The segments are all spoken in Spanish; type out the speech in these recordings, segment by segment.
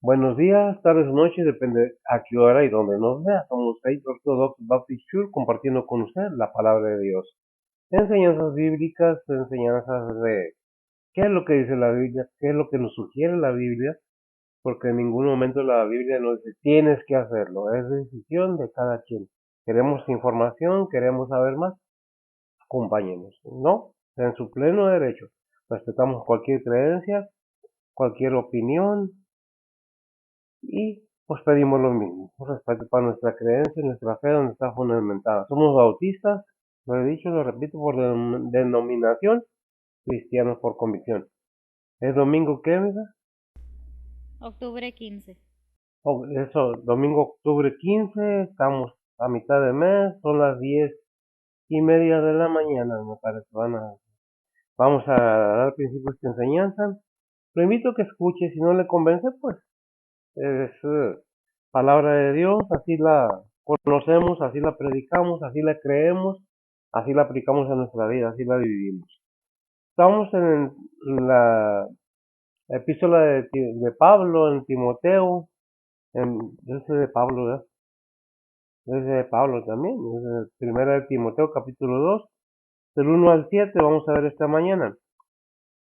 Buenos días, tardes o noches, depende a qué hora y dónde nos vea. Somos Faith Orthodox Baptist Church compartiendo con usted la palabra de Dios. Enseñanzas bíblicas, enseñanzas de qué es lo que dice la Biblia, qué es lo que nos sugiere la Biblia, porque en ningún momento la Biblia nos dice tienes que hacerlo, es decisión de cada quien. Queremos información, queremos saber más, acompáñenos. No, en su pleno derecho. Respetamos cualquier creencia, cualquier opinión, y pues pedimos lo mismo, respeto para nuestra creencia y nuestra fe donde está fundamentada. Somos bautistas, lo he dicho, lo repito, por denominación, cristianos por convicción. ¿Es domingo qué, mira? Octubre 15. Eso, domingo octubre 15, estamos a mitad de mes, son las 10:30 de la mañana, me parece. Vamos a dar principio a esta enseñanza. Lo invito a que escuche, si no le convence, pues es palabra de Dios, así la conocemos, así la predicamos, así la creemos, así la aplicamos en nuestra vida, así la vivimos. Estamos en la epístola de Pablo, en Timoteo, ese de Pablo, ¿verdad? Ese de Pablo también, es de primera de Timoteo, capítulo 2, del 1 al 7, vamos a ver esta mañana.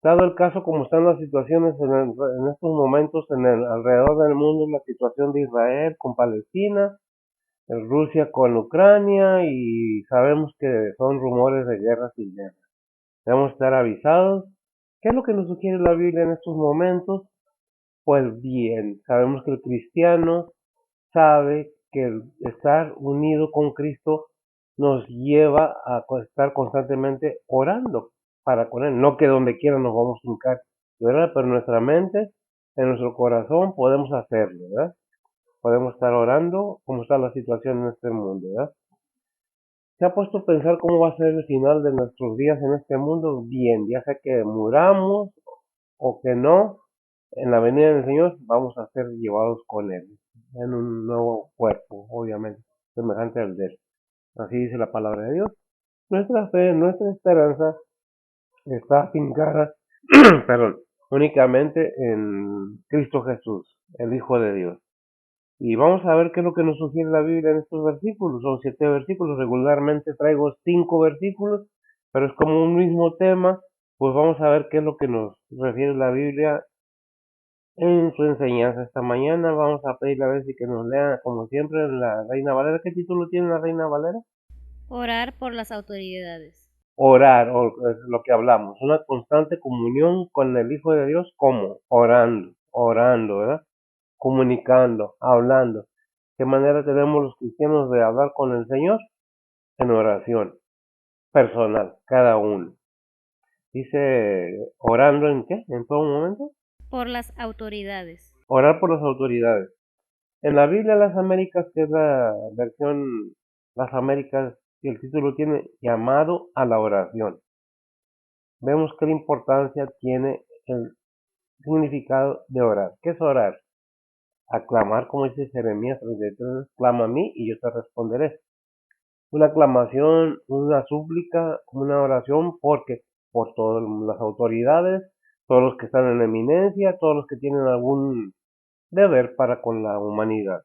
Dado el caso como están las situaciones en estos momentos alrededor del mundo, la situación de Israel con Palestina, Rusia con Ucrania, y sabemos que son rumores de guerras y guerras. Debemos estar avisados. ¿Qué es lo que nos sugiere la Biblia en estos momentos? Pues bien, sabemos que el cristiano sabe que el estar unido con Cristo nos lleva a estar constantemente orando para con Él. No que donde quiera nos vamos a hincar, ¿verdad? Pero en nuestra mente, en nuestro corazón podemos hacerlo, ¿verdad? Podemos estar orando como está la situación en este mundo, ¿verdad? ¿Se ha puesto a pensar cómo va a ser el final de nuestros días en este mundo? Bien, ya sea que muramos o que no, en la venida del Señor vamos a ser llevados con Él, en un nuevo cuerpo, obviamente, semejante al de Él. Así dice la palabra de Dios. Nuestra fe, nuestra esperanza está afincada, perdón, únicamente en Cristo Jesús, el Hijo de Dios. Y vamos a ver qué es lo que nos sugiere la Biblia en estos versículos. Son 7 versículos. Regularmente traigo 5 versículos, pero es como un mismo tema. Pues vamos a ver qué es lo que nos refiere la Biblia en su enseñanza esta mañana. Vamos a pedirle a ver si que nos lea, como siempre, la Reina Valera. ¿Qué título tiene la Reina Valera? Orar por las autoridades. Orar, o es lo que hablamos. Una constante comunión con el Hijo de Dios. ¿Cómo? Orando, ¿verdad? Comunicando, hablando. ¿Qué manera tenemos los cristianos de hablar con el Señor? En oración personal, cada uno. Dice, orando en qué, en todo momento. Por las autoridades. Orar por las autoridades. En la Biblia Las Américas, que es la versión Las Américas, y el título tiene llamado a la oración. Vemos qué importancia tiene el significado de orar. ¿Qué es orar? Aclamar, como dice Jeremías 33, clama a mí y yo te responderé. Una aclamación, una súplica, una oración, porque por todas las autoridades, todos los que están en eminencia, todos los que tienen algún deber para con la humanidad.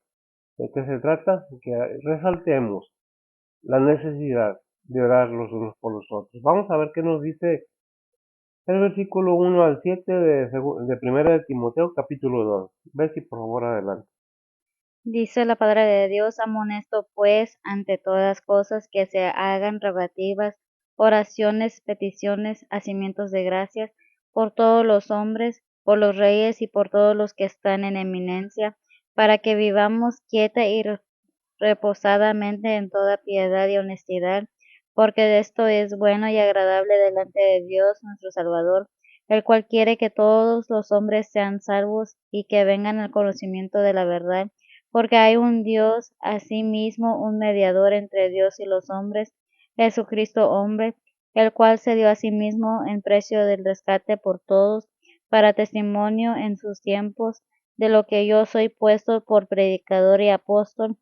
¿De qué se trata? Que resaltemos la necesidad de orar los unos por los otros. Vamos a ver qué nos dice el versículo 1 al 7 de primera de Timoteo, capítulo 2. Ve si por favor adelante. Dice la palabra de Dios, amonesto pues ante todas cosas que se hagan rogativas, oraciones, peticiones, hacimientos de gracias por todos los hombres, por los reyes y por todos los que están en eminencia, para que vivamos quieta y reposadamente en toda piedad y honestidad, porque esto es bueno y agradable delante de Dios nuestro Salvador, el cual quiere que todos los hombres sean salvos y que vengan al conocimiento de la verdad, porque hay un Dios, asimismo un mediador entre Dios y los hombres, Jesucristo hombre, el cual se dio a sí mismo en precio del rescate por todos, para testimonio en sus tiempos, de lo que yo soy puesto por predicador y apóstol.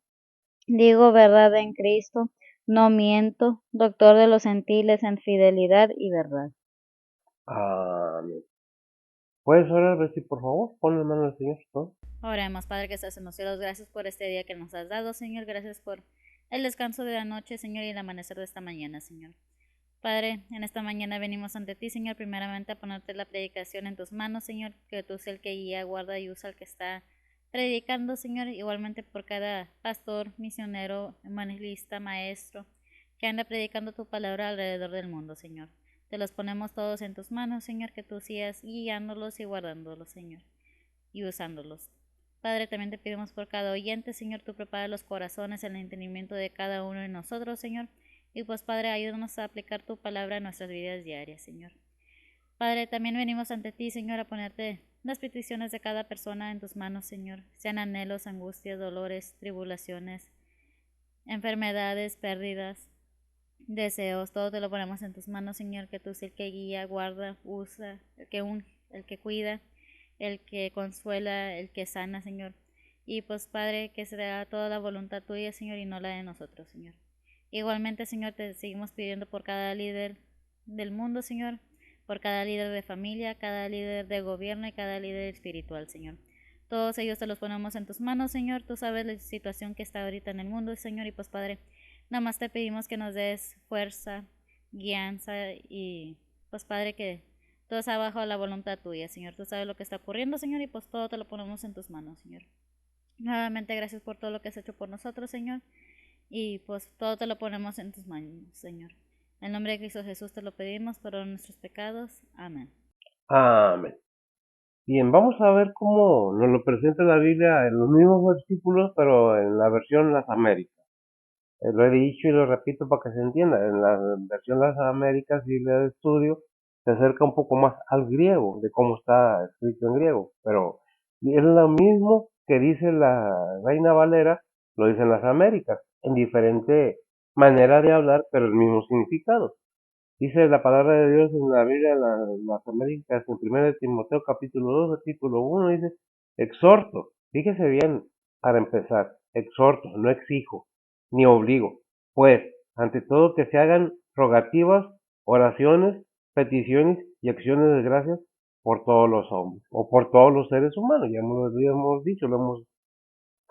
Digo verdad en Cristo, no miento, doctor de los gentiles en fidelidad y verdad. Amén. ¿Puedes orar, Bessie, por favor? Pon la mano al Señor. ¿No? Oremos, Padre que estás en los cielos, gracias por este día que nos has dado, Señor, gracias por el descanso de la noche, Señor, y el amanecer de esta mañana, Señor. Padre, en esta mañana venimos ante ti, Señor, primeramente a ponerte la predicación en tus manos, Señor, que tú seas el que guía, guarda y usa al que está predicando, Señor, igualmente por cada pastor, misionero, evangelista, maestro, que anda predicando tu palabra alrededor del mundo, Señor. Te los ponemos todos en tus manos, Señor, que tú sigas guiándolos y guardándolos, Señor, y usándolos. Padre, también te pedimos por cada oyente, Señor, tú prepara los corazones, el entendimiento de cada uno de nosotros, Señor. Y pues, Padre, ayúdanos a aplicar tu palabra en nuestras vidas diarias, Señor. Padre, también venimos ante ti, Señor, a ponerte las peticiones de cada persona en tus manos, Señor. Sean anhelos, angustias, dolores, tribulaciones, enfermedades, pérdidas, deseos, todo te lo ponemos en tus manos, Señor, que tú seas el que guía, guarda, usa, el que unge, el que cuida, el que consuela, el que sana, Señor. Y pues, Padre, que sea toda la voluntad tuya, Señor, y no la de nosotros, Señor. Igualmente, Señor, te seguimos pidiendo por cada líder del mundo, Señor, por cada líder de familia, cada líder de gobierno y cada líder espiritual, Señor. Todos ellos te los ponemos en tus manos, Señor. Tú sabes la situación que está ahorita en el mundo, Señor, y pues, Padre, nada más te pedimos que nos des fuerza, guianza y pues, Padre, que todo sea bajo la voluntad tuya, Señor. Tú sabes lo que está ocurriendo, Señor, y pues todo te lo ponemos en tus manos, Señor. Nuevamente, gracias por todo lo que has hecho por nosotros, Señor. Y pues todo te lo ponemos en tus manos, Señor. En el nombre de Cristo Jesús te lo pedimos, perdona nuestros pecados. Amén. Amén. Bien, vamos a ver cómo nos lo presenta la Biblia en los mismos versículos, pero en la versión Las Américas. Lo he dicho y lo repito para que se entienda. En la versión Las Américas, Biblia de Estudio, se acerca un poco más al griego, de cómo está escrito en griego. Pero es lo mismo que dice la Reina Valera, lo dice en Las Américas, en diferente manera de hablar, pero el mismo significado. Dice la palabra de Dios en la Biblia, en las Américas, en 1 Timoteo capítulo 2, versículo 1, dice, exhorto, fíjese bien, para empezar, exhorto, no exijo, ni obligo, pues, ante todo que se hagan rogativas, oraciones, peticiones y acciones de gracias por todos los hombres, o por todos los seres humanos, ya hemos dicho, lo hemos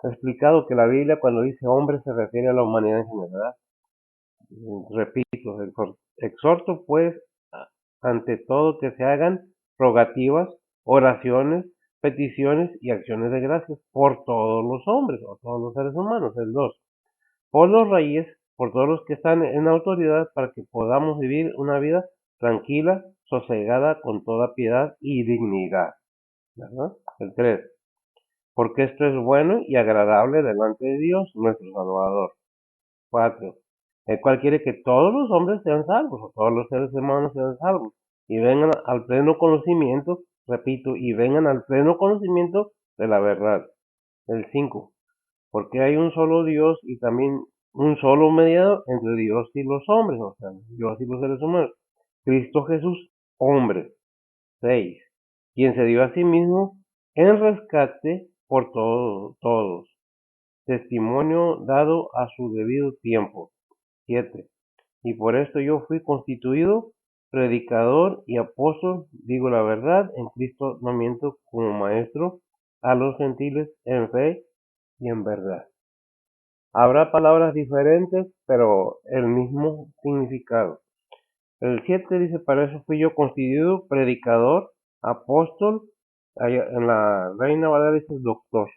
explicado que la Biblia cuando dice hombre se refiere a la humanidad en general. Repito, exhorto pues ante todo que se hagan rogativas, oraciones, peticiones y acciones de gracias por todos los hombres o todos los seres humanos, el 2, por los reyes, por todos los que están en autoridad para que podamos vivir una vida tranquila, sosegada, con toda piedad y dignidad. ¿Verdad? El 3, porque esto es bueno y agradable delante de Dios, nuestro Salvador. 4, el cual quiere que todos los hombres sean salvos, o todos los seres humanos sean salvos, y vengan al pleno conocimiento, repito, y vengan al pleno conocimiento de la verdad. El 5, porque hay un solo Dios y también un solo mediador entre Dios y los hombres, o sea, Dios y los seres humanos, Cristo Jesús, hombre. 6, quien se dio a sí mismo en rescate por todos, testimonio dado a su debido tiempo. 7, y por esto yo fui constituido predicador y apóstol, digo la verdad, en Cristo no miento, como maestro a los gentiles en fe y en verdad. Habrá palabras diferentes, pero el mismo significado. El 7 dice, para eso fui yo constituido predicador, apóstol, en la Reina Valera dice doctor,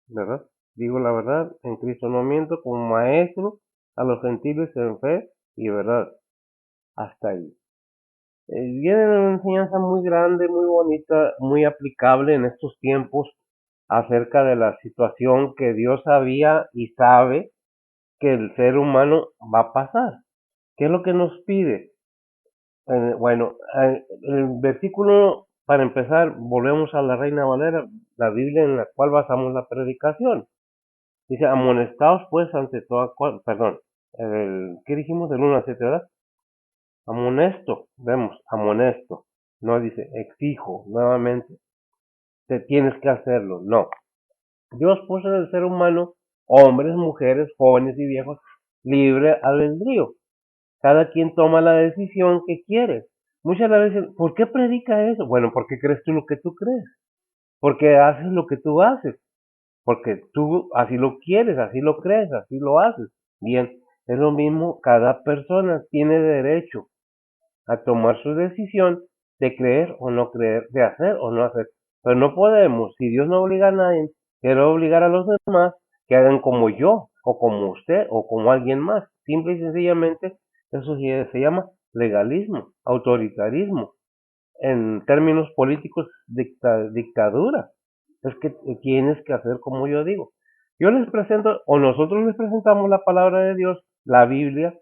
¿verdad? Digo la verdad, en Cristo no miento, como maestro a los gentiles en fe y verdad. Hasta ahí. Viene una enseñanza muy grande, muy bonita, muy aplicable en estos tiempos acerca de la situación que Dios sabía y sabe que el ser humano va a pasar. ¿Qué es lo que nos pide? Bueno, el versículo, para empezar, volvemos a la Reina Valera, la Biblia en la cual basamos la predicación. Dice, amonestaos pues ante toda, perdón, ¿qué dijimos? Del 1 al 7, ¿verdad? Amonesto, vemos, amonesto. No dice, exijo, nuevamente, te tienes que hacerlo. No. Dios puso en el ser humano, hombres, mujeres, jóvenes y viejos, libre albedrío. Cada quien toma la decisión que quiere. Muchas veces, ¿por qué predica eso? Bueno, porque crees tú lo que tú crees, porque haces lo que tú haces, porque tú así lo quieres, así lo crees, así lo haces. Bien, es lo mismo, cada persona tiene derecho a tomar su decisión de creer o no creer, de hacer o no hacer. Pero no podemos, si Dios no obliga a nadie, quiero obligar a los demás que hagan como yo, o como usted, o como alguien más. Simple y sencillamente, eso se llama legalismo, autoritarismo. En términos políticos, dictadura. Es que tienes que hacer como yo digo. Yo les presento, o nosotros les presentamos la palabra de Dios, la Biblia,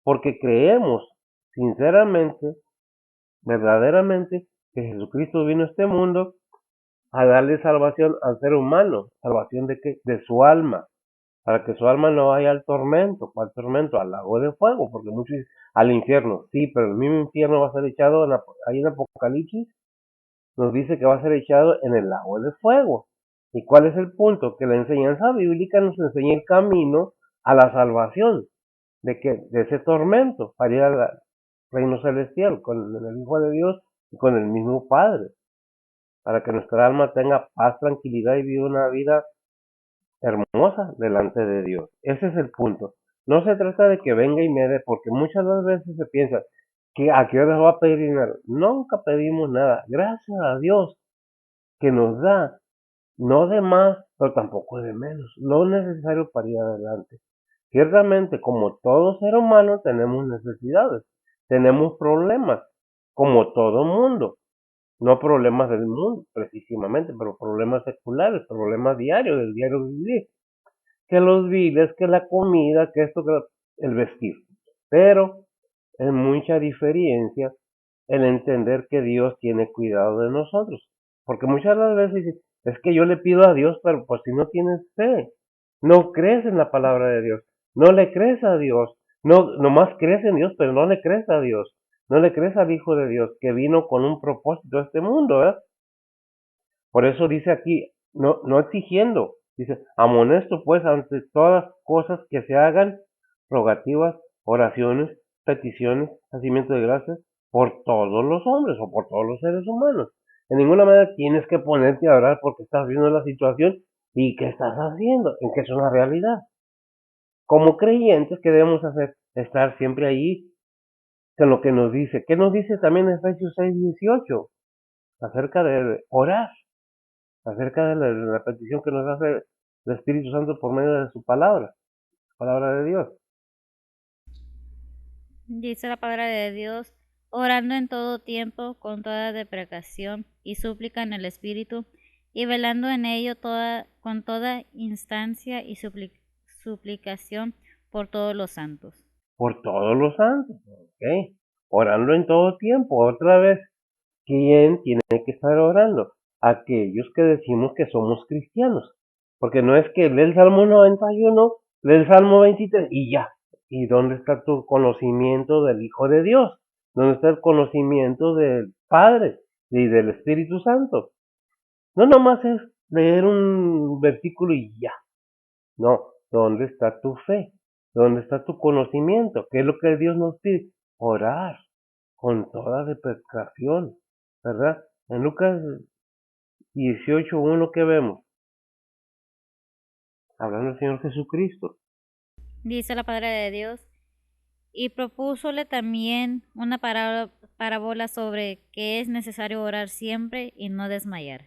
porque creemos sinceramente, verdaderamente, que Jesucristo vino a este mundo a darle salvación al ser humano. ¿Salvación de qué? De su alma, para que su alma no vaya al tormento. ¿Cuál tormento? Al lago de fuego, porque muchos dicen al infierno. Sí, pero el mismo infierno va a ser echado, ahí en Apocalipsis nos dice que va a ser echado en el lago de fuego. ¿Y cuál es el punto? Que la enseñanza bíblica nos enseña el camino a la salvación, de que de ese tormento, para ir al reino celestial con el Hijo de Dios y con el mismo Padre, para que nuestra alma tenga paz, tranquilidad y viva una vida hermosa delante de Dios. Ese es el punto. No se trata de que venga y me dé, porque muchas veces se piensa que a qué hora va a pedir dinero. Nunca pedimos nada. Gracias a Dios que nos da, no de más, pero tampoco de menos, lo necesario para ir adelante. Ciertamente, como todo ser humano, tenemos necesidades, tenemos problemas, como todo mundo. No problemas del mundo, precisamente, pero problemas seculares, problemas diarios, del diario vivir. Que los viles, que la comida, que esto, que el vestir. Pero es mucha diferencia el entender que Dios tiene cuidado de nosotros. Porque muchas de las veces dicen, es que yo le pido a Dios, pero pues si no tienes fe, no crees en la palabra de Dios, no le crees a Dios, no, nomás crees en Dios, pero no le crees a Dios, no le crees al Hijo de Dios que vino con un propósito a este mundo, ¿eh? Por eso dice aquí, no, no exigiendo, dice, amonesto pues ante todas cosas que se hagan rogativas, oraciones, peticiones, hacimiento de gracias por todos los hombres o por todos los seres humanos. De ninguna manera tienes que ponerte a orar porque estás viendo la situación y qué estás haciendo, en que es una realidad. Como creyentes, ¿qué debemos hacer? Estar siempre allí con lo que nos dice. ¿Qué nos dice también en Efesios 6:18? Acerca de orar, acerca de la petición que nos hace el Espíritu Santo por medio de su palabra, palabra de Dios. Dice la palabra de Dios, orando en todo tiempo, con toda deprecación y súplica en el Espíritu, y velando en ello con toda instancia y suplicación por todos los santos. Por todos los santos, ¿ok? Orando en todo tiempo. Otra vez, ¿quién tiene que estar orando? Aquellos que decimos que somos cristianos. Porque no es que lee el Salmo 91, lee el Salmo 23 y ya. ¿Y dónde está tu conocimiento del Hijo de Dios? ¿Dónde está el conocimiento del Padre y del Espíritu Santo? No nomás es leer un versículo y ya. No, ¿dónde está tu fe? ¿Dónde está tu conocimiento? ¿Qué es lo que Dios nos pide? Orar con toda deprecación, ¿verdad? En Lucas 18:1 que vemos, hablando del Señor Jesucristo. Dice la palabra de Dios, y propúsole también una parábola sobre que es necesario orar siempre y no desmayar.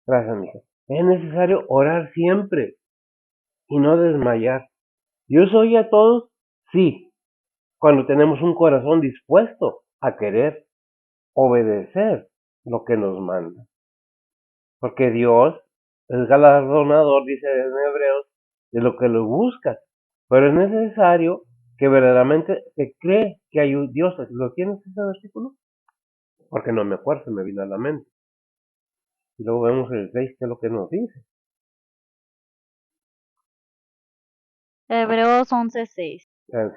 Gracias, mija. Es necesario orar siempre y no desmayar. ¿Dios oye a todos? Sí, cuando tenemos un corazón dispuesto a querer obedecer lo que nos manda. Porque Dios es galardonador, dice en Hebreos, de lo que lo busca. Pero es necesario que verdaderamente se cree que hay un Dios. ¿Lo tienes ese versículo? Porque no me acuerdo, se me vino a la mente. Y luego vemos el 6, que es lo que nos dice. Hebreos 11:6.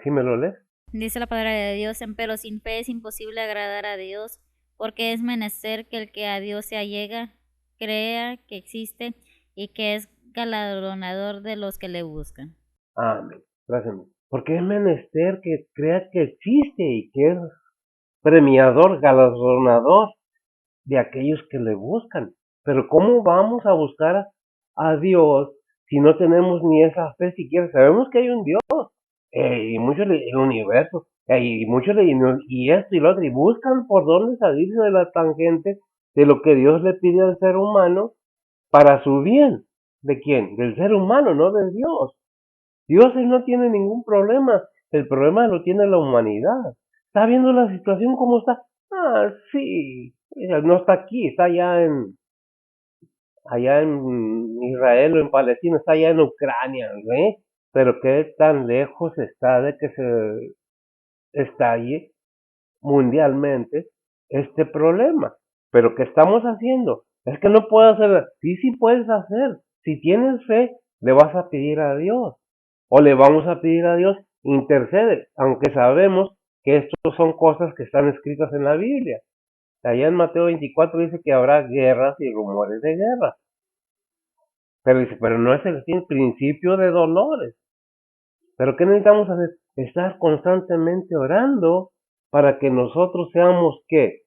¿Sí me lo lees? Dice la palabra de Dios, pero sin fe es imposible agradar a Dios, porque es menester que el que a Dios se allega crea que existe y que es galardonador de los que le buscan. Amén. Gracias. Porque es menester que crea que existe y que es premiador, galardonador de aquellos que le buscan. Pero ¿cómo vamos a buscar a Dios si no tenemos ni esa fe siquiera? Sabemos que hay un Dios, y muchos el universo, y muchos y esto y lo otro, y buscan por dónde salirse de la tangente de lo que Dios le pide al ser humano para su bien. ¿De quién? Del ser humano, no de Dios. Dios él no tiene ningún problema. El problema lo tiene la humanidad. ¿Está viendo la situación como está? Ah, sí. No está aquí, está allá en Israel o en Palestina, está allá en Ucrania, ¿eh? Pero qué tan lejos está de que se estalle mundialmente este problema. Pero ¿qué estamos haciendo? Es que no puedo hacer. Sí, sí puedes hacer. Si tienes fe, le vas a pedir a Dios. O le vamos a pedir a Dios, intercede. Aunque sabemos que estos son cosas que están escritas en la Biblia. Allá en Mateo 24 dice que habrá guerras y rumores de guerra. Pero dice, pero no es el fin, principio de dolores. Pero ¿qué necesitamos hacer? Estar constantemente orando para que nosotros seamos, ¿qué?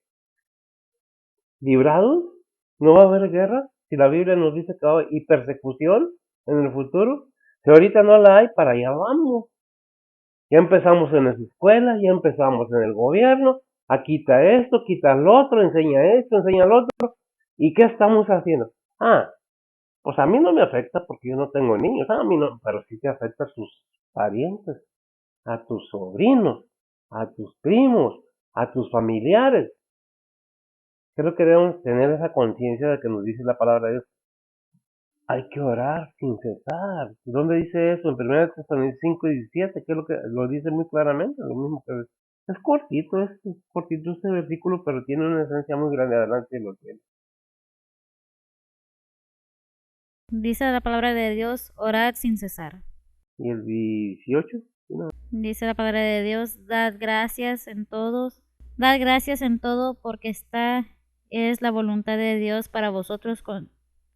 ¿Librados? ¿No va a haber guerra? Si la Biblia nos dice que va a haber y persecución en el futuro. Si ahorita no la hay, para allá vamos. Ya empezamos en las escuelas, ya empezamos en el gobierno. A quita esto, quita lo otro, enseña esto, enseña lo otro. ¿Y qué estamos haciendo? Ah, pues a mí no me afecta porque yo no tengo niños. A mí no, pero sí te afecta a tus parientes, a tus sobrinos, a tus primos, a tus familiares. Creo que debemos tener esa conciencia de que nos dice la palabra de Dios. Hay que orar sin cesar. ¿Dónde dice eso? En 1 Tesalonicenses 5:17, que es lo que lo dice muy claramente, lo mismo que es cortito este versículo, pero tiene una esencia muy grande. Adelante lo tiene. Dice la palabra de Dios, orad sin cesar. Y el 18, no. Dice la palabra de Dios, dad gracias en todo, porque esta es la voluntad de Dios para vosotros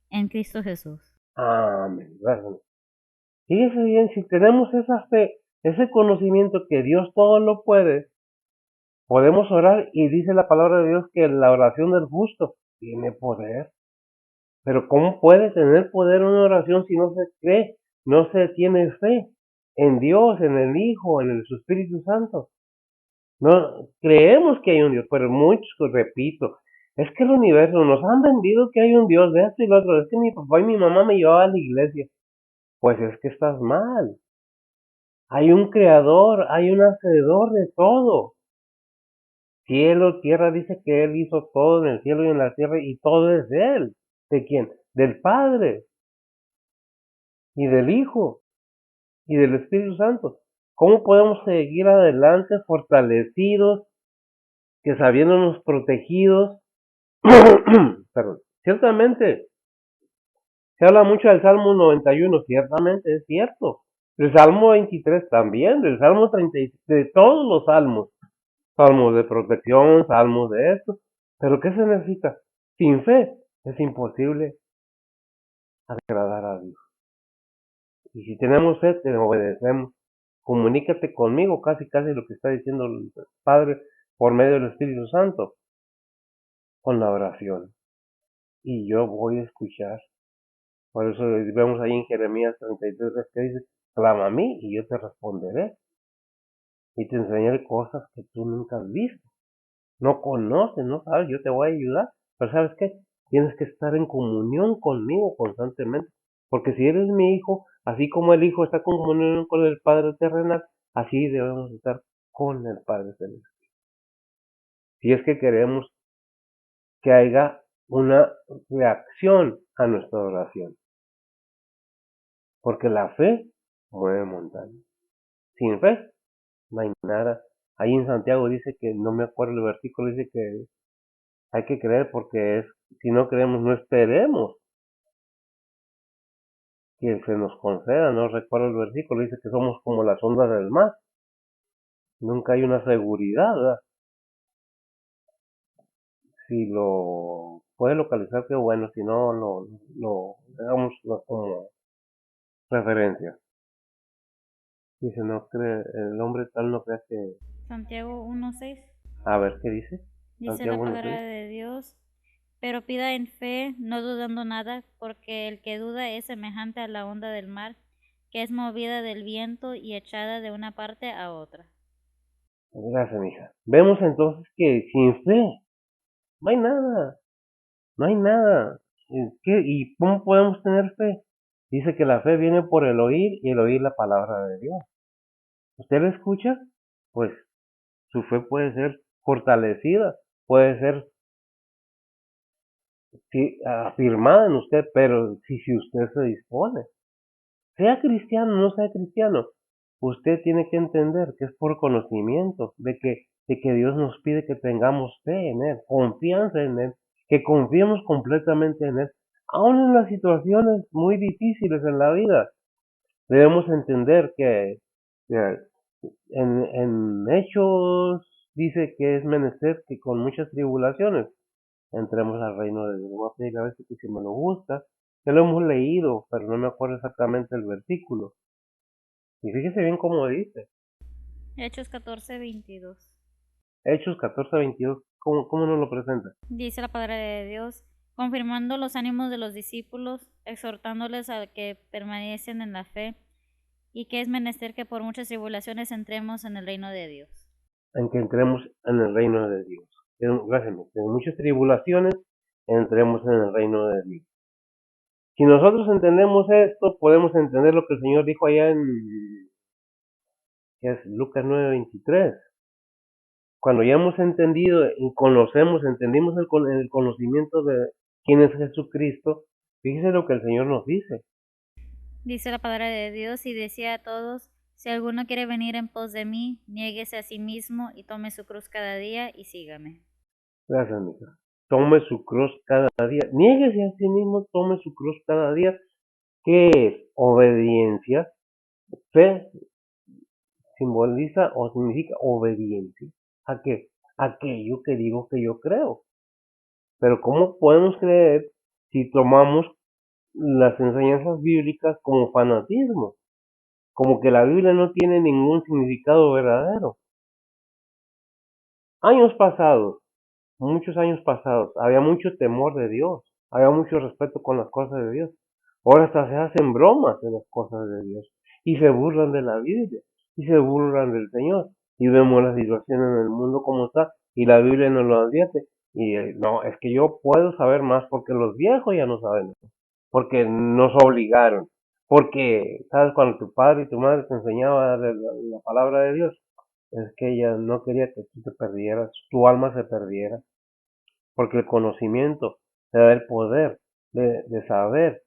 en Cristo Jesús. Amén. Gracias. Fíjese bien, si tenemos esa fe, ese conocimiento que Dios todo lo puede, podemos orar y dice la palabra de Dios que la oración del justo tiene poder. Pero ¿cómo puede tener poder una oración si no se cree, no se tiene fe en Dios, en el Hijo, en el Espíritu Santo? No creemos que hay un Dios, pero muchos, repito, es que el universo nos han vendido que hay un Dios de esto y lo otro. Es que mi papá y mi mamá me llevaban a la iglesia. Pues es que estás mal. Hay un creador, hay un hacedor de todo. Cielo, tierra, dice que Él hizo todo en el cielo y en la tierra y todo es de Él. ¿De quién? Del Padre y del Hijo y del Espíritu Santo. ¿Cómo podemos seguir adelante fortalecidos, que sabiéndonos protegidos? Perdón. Ciertamente, se habla mucho del Salmo 91, ciertamente es cierto. Del Salmo 23 también, del Salmo 36, de todos los salmos. Salmos de protección, salmos de esto. Pero ¿qué se necesita? Sin fe es imposible agradar a Dios. Y si tenemos fe, te obedecemos. Comunícate conmigo, casi casi lo que está diciendo el Padre por medio del Espíritu Santo, con la oración. Y yo voy a escuchar. Por eso vemos ahí en Jeremías 33 que dice, clama a mí y yo te responderé. Y te enseñaré cosas que tú nunca has visto. No conoces, no sabes, yo te voy a ayudar. Pero ¿sabes qué? Tienes que estar en comunión conmigo constantemente. Porque si eres mi hijo, así como el hijo está en comunión con el Padre terrenal, así debemos estar con el Padre celestial. Si es que queremos que haya una reacción a nuestra oración. Porque la fe mueve montañas. Sin fe no hay nada. Ahí en Santiago dice que, no me acuerdo el versículo, dice que hay que creer porque si no creemos, no esperemos que se nos conceda. No recuerdo el versículo, dice que somos como las ondas del mar. Nunca hay una seguridad, ¿verdad? Si lo puede localizar, qué bueno, si no, lo dejamos como referencia. Dice, no cree, el hombre tal no crea que... Santiago 1:6. A ver, ¿qué dice? Dice la Santiago palabra 1:3. de Dios, pero pida en fe, no dudando nada, porque el que duda es semejante a la onda del mar, que es movida del viento y echada de una parte a otra. Gracias, mija. Vemos entonces que sin fe no hay nada, no hay nada. ¿Y cómo podemos tener fe? Dice que la fe viene por el oír y el oír la palabra de Dios. ¿Usted la escucha? Pues su fe puede ser fortalecida, puede ser sí, afirmada en usted, pero si usted se dispone, sea cristiano o no sea cristiano, usted tiene que entender que es por conocimiento, de que Dios nos pide que tengamos fe en Él, confianza en Él, que confiemos completamente en Él, aun en las situaciones muy difíciles en la vida. Debemos entender que en Hechos dice que es menester que con muchas tribulaciones entremos al reino de Dios. Voy a pedir a ver si me lo gusta. Ya lo hemos leído, pero no me acuerdo exactamente el versículo. Y fíjese bien cómo dice. Hechos 14:22. Hechos 14:22. ¿Cómo nos lo presenta? Dice la palabra de Dios, confirmando los ánimos de los discípulos, exhortándoles a que permanecen en la fe, y que es menester que por muchas tribulaciones entremos en el reino de Dios. En que entremos en el reino de Dios. Gracias. En muchas tribulaciones entremos en el reino de Dios. Si nosotros entendemos esto, podemos entender lo que el Señor dijo allá en que es Lucas 9:23. Cuando ya hemos entendido y conocemos, entendimos el conocimiento de quién es Jesucristo, fíjese lo que el Señor nos dice. Dice la palabra de Dios y decía a todos, si alguno quiere venir en pos de mí, niéguese a sí mismo y tome su cruz cada día y sígame. Gracias, mija. Tome su cruz cada día. Niéguese a sí mismo, tome su cruz cada día. ¿Qué es? Obediencia. Fe simboliza o significa obediencia. ¿A qué? Aquello que digo que yo creo. Pero ¿cómo podemos creer si tomamos las enseñanzas bíblicas como fanatismo? Como que la Biblia no tiene ningún significado verdadero. Años pasados, muchos años pasados, había mucho temor de Dios, había mucho respeto con las cosas de Dios. Ahora hasta se hacen bromas de las cosas de Dios y se burlan de la Biblia y se burlan del Señor. Y vemos la situación en el mundo como está y la Biblia nos lo advierte. Y no, es que yo puedo saber más porque los viejos ya no saben eso, porque nos obligaron. Porque, ¿sabes? Cuando tu padre y tu madre te enseñaban la palabra de Dios, es que ella no quería que tú te perdieras, tu alma se perdiera, porque el conocimiento te da el poder de saber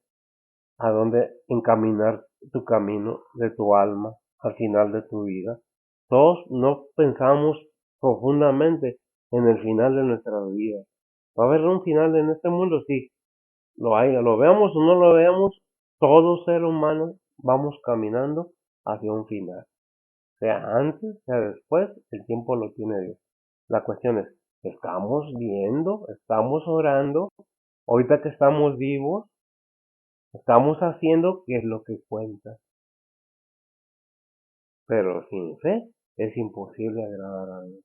a dónde encaminar tu camino de tu alma al final de tu vida. Todos no pensamos profundamente en el final de nuestra vida. ¿Va a haber un final en este mundo? Sí, lo hay, lo veamos o no lo veamos, todo ser humano vamos caminando hacia un final. Sea antes, sea después, el tiempo lo tiene Dios. La cuestión es, ¿estamos viendo? ¿Estamos orando? Ahorita que estamos vivos, estamos haciendo qué es lo que cuenta. Pero sin fe es imposible agradar a Dios.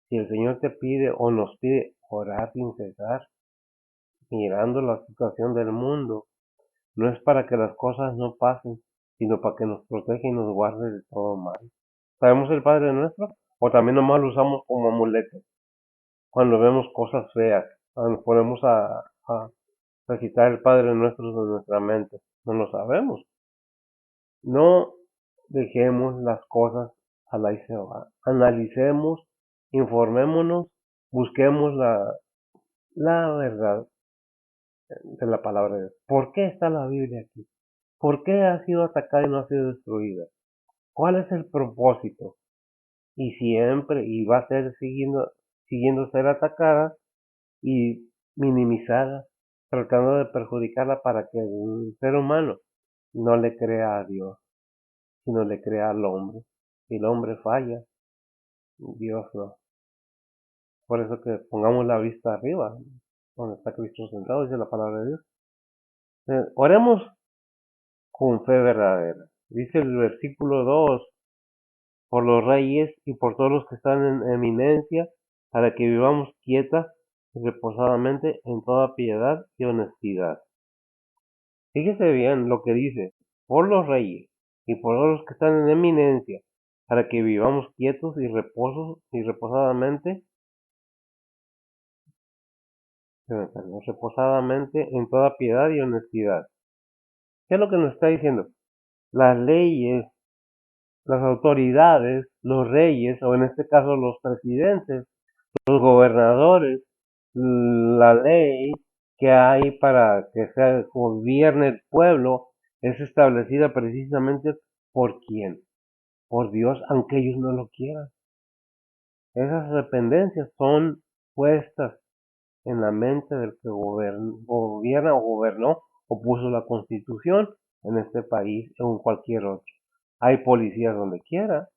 Si el Señor te pide o nos pide orar sin cesar, mirando la situación del mundo, no es para que las cosas no pasen, sino para que nos proteja y nos guarde de todo mal. ¿Sabemos el Padre Nuestro? O también nomás lo usamos como amuleto. Cuando vemos cosas feas, nos ponemos a recitar el Padre Nuestro de nuestra mente. No lo sabemos. No dejemos las cosas a la y se va. Analicemos, informémonos, busquemos la verdad de la palabra de Dios. ¿Por qué está la Biblia aquí? ¿Por qué ha sido atacada y no ha sido destruida? ¿Cuál es el propósito? Y siempre, y va a ser siguiendo ser atacada y minimizada, tratando de perjudicarla para que el ser humano no le crea a Dios, sino le crea al hombre. Si el hombre falla, Dios no. Por eso que pongamos la vista arriba, donde está Cristo sentado, dice la palabra de Dios. Oremos con fe verdadera. Dice el versículo 2, por los reyes y por todos los que están en eminencia, para que vivamos quietas y reposadamente en toda piedad y honestidad. Fíjese bien lo que dice, por los reyes y por los que están en eminencia, para que vivamos quietos y reposadamente, reposadamente en toda piedad y honestidad. ¿Qué es lo que nos está diciendo? Las leyes, las autoridades, los reyes, o en este caso los presidentes, los gobernadores, la ley que hay para que se gobierne el pueblo es establecida precisamente por quién, por Dios, aunque ellos no lo quieran. Esas dependencias son puestas en la mente del que gobierna o gobernó o puso la constitución en este país o en cualquier otro. Hay policías donde quiera,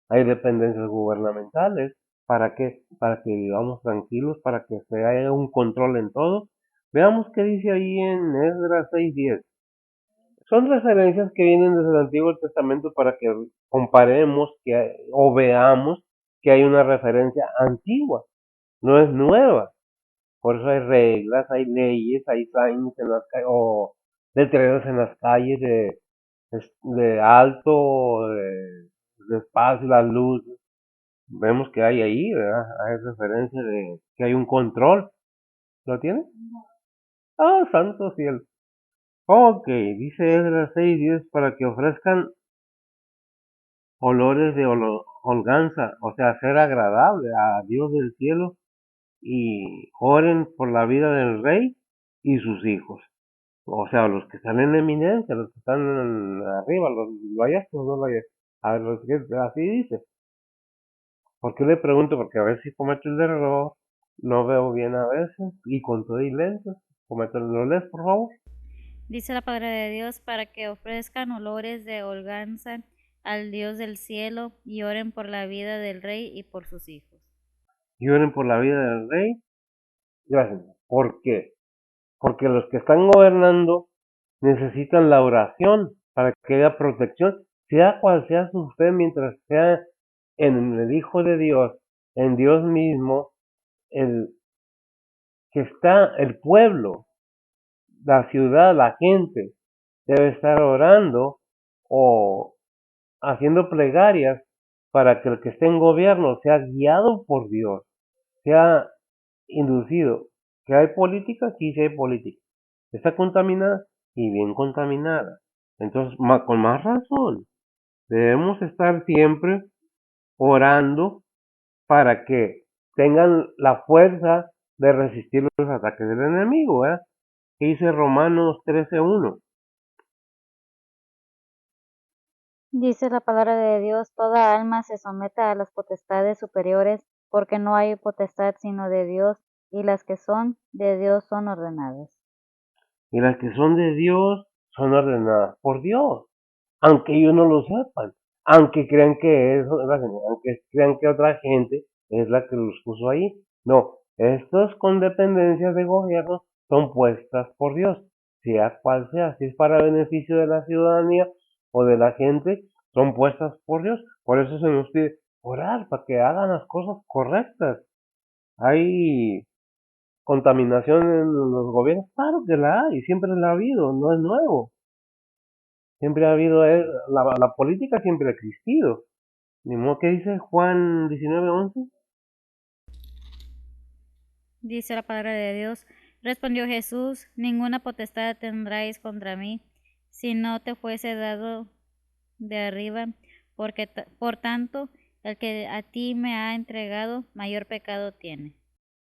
hay dependencias gubernamentales. ¿Para qué? Para que vivamos tranquilos, para que se haya un control en todo. Veamos qué dice ahí en Esdras 6:10. Son referencias que vienen desde el Antiguo Testamento para que comparemos o veamos que hay una referencia antigua, no es nueva. Por eso hay reglas, hay leyes, hay signs en las o letreros en las calles de alto, de espacio, las luces. Vemos que hay ahí, ¿verdad? Hay referencia de que hay un control. ¿Lo tiene? Ah, santo cielo. Ok, dice Esdras 6:10 para que ofrezcan olores de holganza, o sea, ser agradable a Dios del cielo y oren por la vida del rey y sus hijos. O sea, los que están en eminencia, los que están arriba, ¿lo hallaste o no lo hallaste? A ver, así dice. ¿Por qué le pregunto? Porque a ver si cometo el error, no veo bien a veces, y con todo y lentes, ¿lo lees, por favor? Dice la palabra de Dios para que ofrezcan olores de holganza al Dios del cielo y oren por la vida del rey y por sus hijos. Y oren por la vida del rey. Gracias. ¿Por qué? Porque los que están gobernando necesitan la oración para que haya protección, sea cual sea su fe, mientras sea en el Hijo de Dios, en Dios mismo, el que está el pueblo, la ciudad, la gente, debe estar orando o haciendo plegarias para que el que esté en gobierno sea guiado por Dios, sea inducido. ¿Que hay política? Sí, sí hay política. Está contaminada y bien contaminada. Entonces, con más razón, debemos estar siempre orando para que tengan la fuerza de resistir los ataques del enemigo, ¿eh? ¿Qué dice Romanos 13:1? Dice la palabra de Dios, toda alma se somete a las potestades superiores, porque no hay potestad sino de Dios, y las que son de Dios son ordenadas. Y las que son de Dios son ordenadas por Dios, aunque ellos no lo sepan, aunque crean que otra gente es la que los puso ahí. No, estos con dependencias de gobierno son puestas por Dios, sea cual sea, si es para beneficio de la ciudadanía o de la gente, son puestas por Dios. Por eso se nos pide orar para que hagan las cosas correctas. Hay contaminación en los gobiernos, claro que la hay, siempre la ha habido, no es nuevo. Siempre ha habido, la política siempre ha existido. Ni modo que dice Juan 19:11. Dice la palabra de Dios, respondió Jesús, ninguna potestad tendráis contra mí, si no te fuese dado de arriba, porque por tanto, el que a ti me ha entregado, mayor pecado tiene.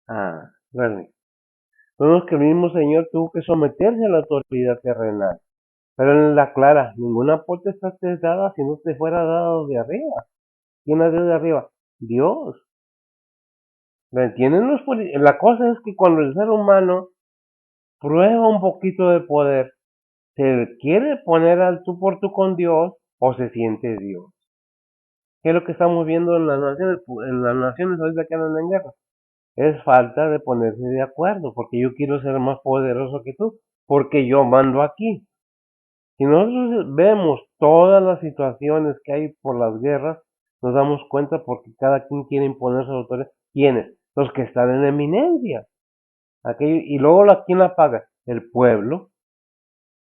Ah, bueno. Vemos que el mismo Señor tuvo que someterse a la autoridad terrenal. Pero en la clara, ninguna potestad te es dada si no te fuera dado de arriba. ¿Quién la dio de arriba? Dios. ¿Me entienden La cosa es que cuando el ser humano prueba un poquito de poder, se quiere poner al tú por tú con Dios o se siente Dios. ¿Qué es lo que estamos viendo en las naciones ahorita que andan en guerra? Es falta de ponerse de acuerdo, porque yo quiero ser más poderoso que tú, porque yo mando aquí. Si nosotros vemos todas las situaciones que hay por las guerras, nos damos cuenta porque cada quien quiere imponer su autoridad. ¿Quiénes? los que están en eminencia. Y luego ¿quién la paga? El pueblo,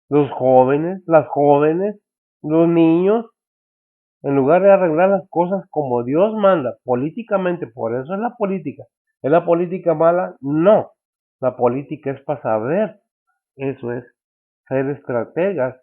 los jóvenes, las jóvenes, los niños, en lugar de arreglar las cosas como Dios manda, políticamente, por eso es la política mala, no, la política es para saber, eso es, ser estrategas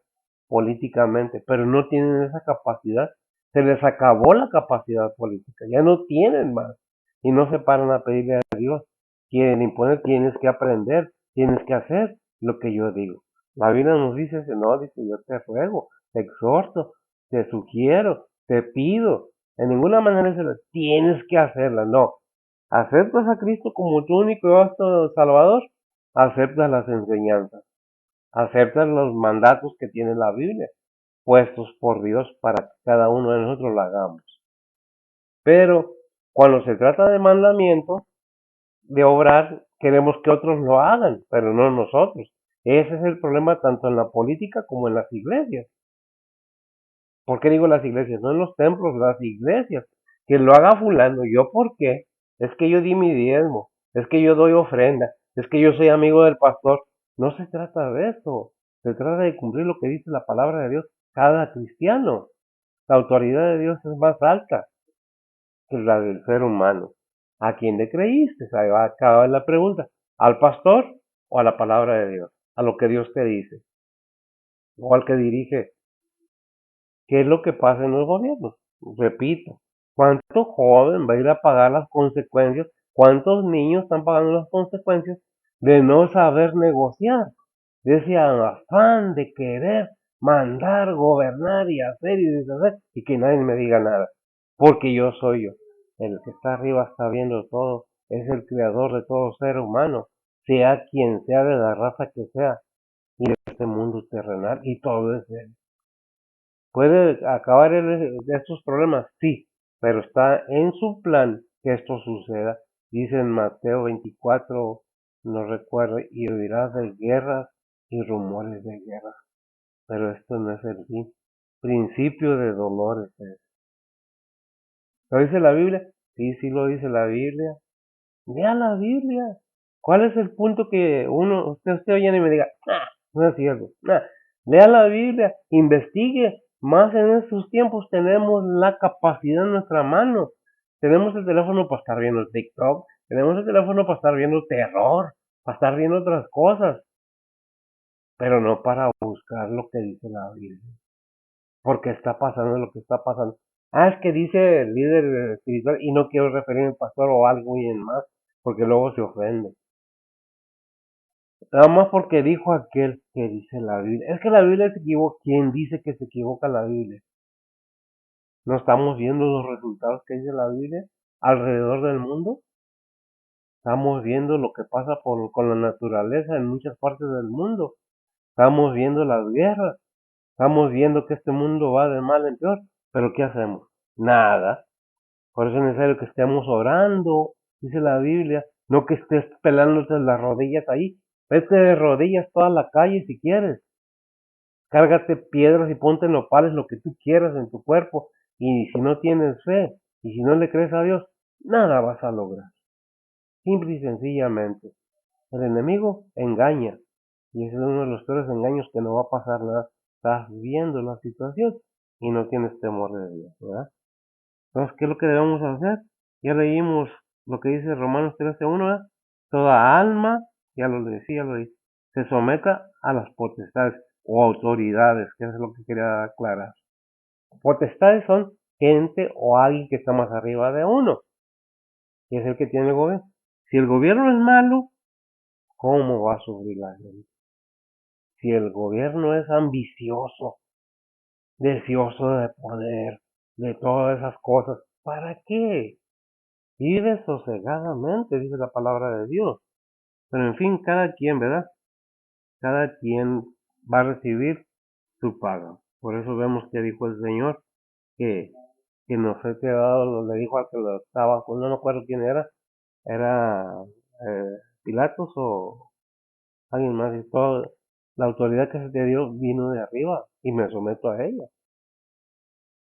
políticamente, pero no tienen esa capacidad, se les acabó la capacidad política, ya no tienen más, y no se paran a pedirle a Dios, quieren imponer, tienes que aprender, tienes que hacer lo que yo digo. La Biblia nos dice, no, dice, yo te ruego, te exhorto, te sugiero, te pido, en ninguna manera se lo tienes que hacerla, no. ¿Aceptas a Cristo como tu único Salvador? Aceptas las enseñanzas, aceptas los mandatos que tiene la Biblia, puestos por Dios para que cada uno de nosotros lo hagamos. Pero cuando se trata de mandamientos, de obrar, queremos que otros lo hagan, pero no nosotros. Ese es el problema tanto en la política como en las iglesias. ¿Por qué digo las iglesias? No en los templos, las iglesias. Que lo haga fulano. ¿Yo por qué? Es que yo di mi diezmo. Es que yo doy ofrenda. Es que yo soy amigo del pastor. No se trata de eso. Se trata de cumplir lo que dice la palabra de Dios. Cada cristiano. La autoridad de Dios es más alta que la del ser humano. ¿A quién le creíste? Ahí va a acabar la pregunta. ¿Al pastor o a la palabra de Dios? A lo que Dios te dice. O al que dirige. ¿Qué es lo que pasa en los gobiernos? Repito, ¿cuánto joven va a ir a pagar las consecuencias? ¿Cuántos niños están pagando las consecuencias de no saber negociar? De ese afán de querer mandar, gobernar y hacer y deshacer y que nadie me diga nada. Porque yo soy yo. El que está arriba está viendo todo. Es el creador de todo ser humano. Sea quien sea de la raza que sea. Y de este mundo terrenal. Y todo es él. ¿Puede acabar de estos problemas? Sí, pero está en su plan que esto suceda. Dice en Mateo 24, no recuerdo, y oirás de guerras y rumores de guerra. Pero esto no es el fin. Principio de dolores es. ¿Lo dice la Biblia? Sí, sí lo dice la Biblia. Lea la Biblia. ¿Cuál es el punto que usted oye y me diga, no es cierto? Lea la Biblia, investigue. Más en estos tiempos tenemos la capacidad en nuestra mano. Tenemos el teléfono para estar viendo TikTok, tenemos el teléfono para estar viendo terror, para estar viendo otras cosas, pero no para buscar lo que dice la Biblia. Porque está pasando lo que está pasando. Es que dice el líder espiritual y no quiero referirme al pastor o algo y en más, porque luego se ofende. Nada más porque dijo aquel que dice la Biblia. Es que la Biblia se equivoca. ¿Quién dice que se equivoca la Biblia? ¿No estamos viendo los resultados que dice la Biblia alrededor del mundo? Estamos viendo lo que pasa con la naturaleza en muchas partes del mundo. Estamos viendo las guerras. Estamos viendo que este mundo va de mal en peor. ¿Pero qué hacemos? Nada. Por eso es necesario que estemos orando, dice la Biblia. No que estés pelándote las rodillas ahí. Vete de rodillas toda la calle si quieres. Cárgate piedras y ponte nopales, lo que tú quieras en tu cuerpo. Y si no tienes fe, y si no le crees a Dios, nada vas a lograr. Simple y sencillamente. El enemigo engaña. Y ese es uno de los peores engaños que no va a pasar nada. Estás viendo la situación y no tienes temor de Dios, ¿verdad? Entonces, ¿qué es lo que debemos hacer? Ya leímos lo que dice Romanos 13:1, ¿verdad? Toda alma, ya lo decía, lo dice, se someta a las potestades o autoridades, que es lo que quería aclarar. Potestades son gente o alguien que está más arriba de uno, y es el que tiene el gobierno. Si el gobierno es malo, ¿cómo va a sufrir la gente? Si el gobierno es ambicioso, deseoso de poder, de todas esas cosas, ¿para qué? Vive sosegadamente, dice la palabra de Dios. Pero en fin, cada quien, ¿verdad? Cada quien va a recibir su paga. Por eso vemos que dijo el Señor que, que nos fue quedado, le dijo al que lo estaba, pues no me acuerdo quién era Pilatos o alguien más, y todo, la autoridad que se te dio vino de arriba y me someto a ella,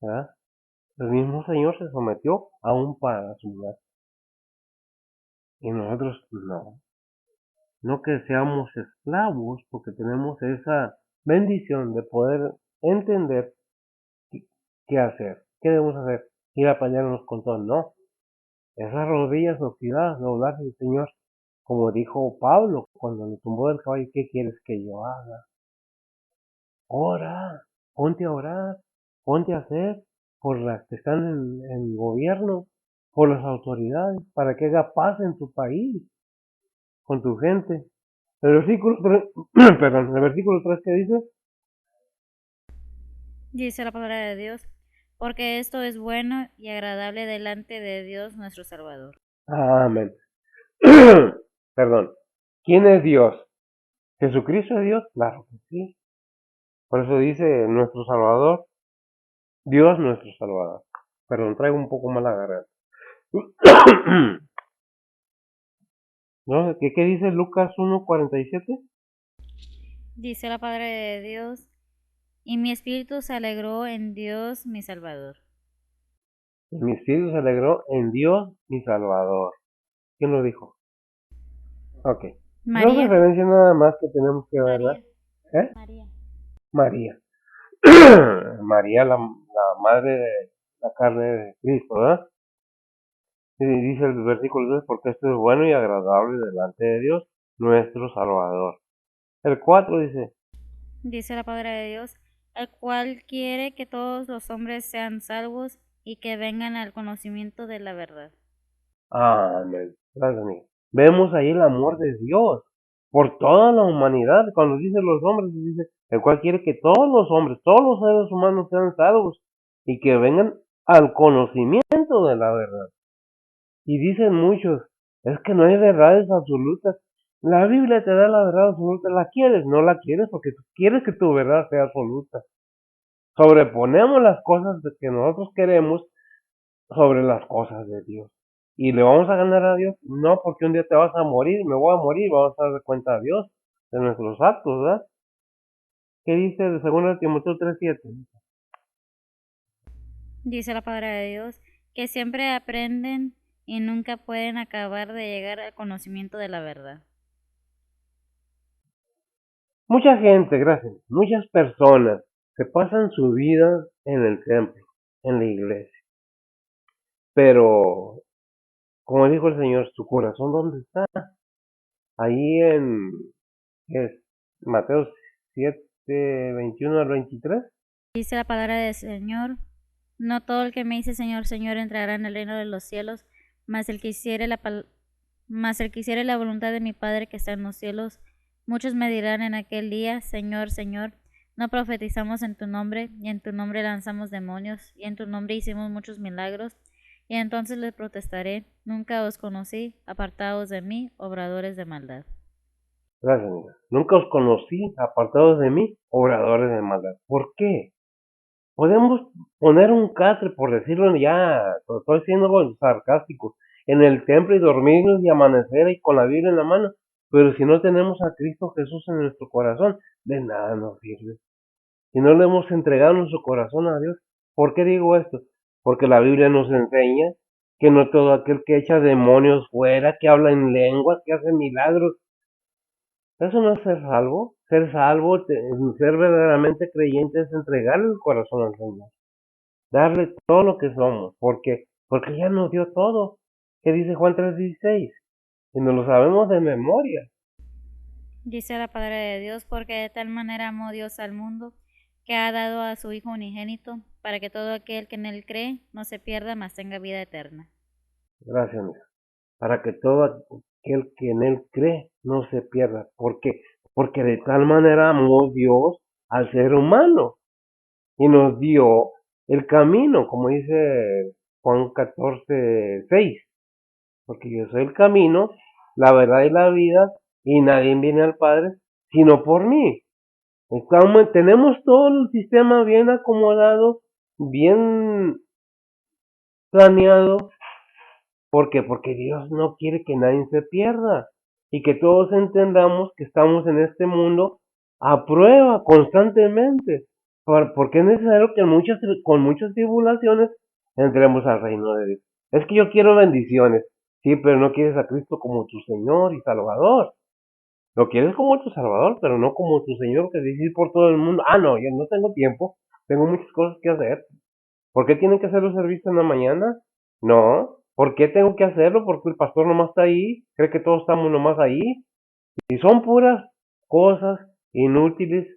¿verdad? El mismo Señor se sometió aún para su muerte. y nosotros no. No que seamos esclavos, porque tenemos esa bendición de poder entender qué hacer, qué debemos hacer, ir a apañarnos con todo, no. Esas rodillas doblarse al Señor, como dijo Pablo cuando le tumbó del caballo, ¿qué quieres que yo haga? Ora, ponte a orar, ponte a hacer por las que están en el gobierno, por las autoridades, para que haga paz en tu país, con tu gente. El versículo 3, perdón, el versículo 3 que dice, Dice la palabra de Dios, porque esto es bueno y agradable delante de Dios nuestro Salvador. amén. Perdón, ¿quién es Dios? ¿Jesucristo es Dios? Claro que sí. Por eso dice nuestro Salvador, Dios nuestro Salvador. Perdón, traigo un poco más la garganta. ¿No? ¿Qué dice Lucas 1:47? Dice la palabra de Dios, y mi espíritu se alegró en Dios mi Salvador. Mi espíritu se alegró en Dios mi Salvador. ¿Quién lo dijo? Ok. Son María, referencias nada más que tenemos que ver, ¿verdad? María, ¿Eh? María. María. María, la madre de la carne de Cristo, ¿verdad? Y dice el versículo 2, porque esto es bueno y agradable delante de Dios, nuestro Salvador. El 4 dice, Dice la palabra de Dios, el cual quiere que todos los hombres sean salvos y que vengan al conocimiento de la verdad. amén. Gracias, amigo. Vemos ahí el amor de Dios por toda la humanidad. Cuando dice los hombres, dice, el cual quiere que todos los hombres, todos los seres humanos sean salvos y que vengan al conocimiento de la verdad. Y dicen muchos, es que no hay verdades absolutas. La Biblia te da la verdad absoluta. ¿La quieres? No la quieres porque tú quieres que tu verdad sea absoluta. Sobreponemos las cosas que nosotros queremos sobre las cosas de Dios. ¿Y le vamos a ganar a Dios? No, porque un día te vas a morir, me voy a morir, vamos a dar cuenta a Dios de nuestros actos, ¿verdad? ¿Qué dice de 2 Timoteo 3:7? Dice la palabra de Dios, que siempre aprenden y nunca pueden acabar de llegar al conocimiento de la verdad. Mucha gente, gracias, muchas personas se pasan su vida en el templo, en la iglesia. Pero, como dijo el Señor, su corazón, ¿dónde está? Ahí en, ¿qué es? Mateo 7:21 al 23. Dice la palabra del Señor, no todo el que me dice Señor, Señor entrará en el reino de los cielos, mas el que hiciere mas el que hiciere la voluntad de mi Padre que está en los cielos. Muchos me dirán en aquel día, Señor, Señor, no profetizamos en tu nombre, y en tu nombre lanzamos demonios, y en tu nombre hicimos muchos milagros. Y entonces les protestaré, nunca os conocí, apartaos de mí, obradores de maldad. Gracias, amiga. Nunca os conocí, apartados de mí, obradores de maldad. ¿Por qué? Podemos poner un catre, por decirlo ya, estoy siendo sarcástico, en el templo y dormirnos y amanecer y con la Biblia en la mano, pero si no tenemos a Cristo Jesús en nuestro corazón, de nada nos sirve. Si no le hemos entregado nuestro corazón a Dios, ¿por qué digo esto? Porque la Biblia nos enseña que no todo aquel que echa demonios fuera, que habla en lenguas, que hace milagros, eso no es ser salvo. Ser salvo, ser verdaderamente creyente es entregarle el corazón al Señor. Darle todo lo que somos. Porque ya nos dio todo. ¿Qué dice Juan 3:16? Y nos lo sabemos de memoria. Dice la palabra de Dios, porque de tal manera amó Dios al mundo, que ha dado a su Hijo unigénito, para que todo aquel que en él cree no se pierda, mas tenga vida eterna. Gracias, amiga. Para que todo aquel que en él cree no se pierda. ¿Por qué? Porque de tal manera amó Dios al ser humano. Y nos dio el camino, como dice Juan 14:6. Porque yo soy el camino, la verdad y la vida, y nadie viene al Padre sino por mí. Tenemos todo el sistema bien acomodado, bien planeado. ¿Por qué? Porque Dios no quiere que nadie se pierda y que todos entendamos que estamos en este mundo a prueba constantemente. Porque es necesario que con muchas tribulaciones entremos al reino de Dios. Es que yo quiero bendiciones. Sí, pero no quieres a Cristo como tu Señor y Salvador. Lo quieres como tu Salvador, pero no como tu Señor que dice ir por todo el mundo. Ah, no, yo no tengo tiempo, tengo muchas cosas que hacer. ¿Por qué tienen que hacer los servicios en la mañana? No. ¿Por qué tengo que hacerlo? Porque el pastor nomás está ahí, cree que todos estamos nomás ahí. Y son puras cosas inútiles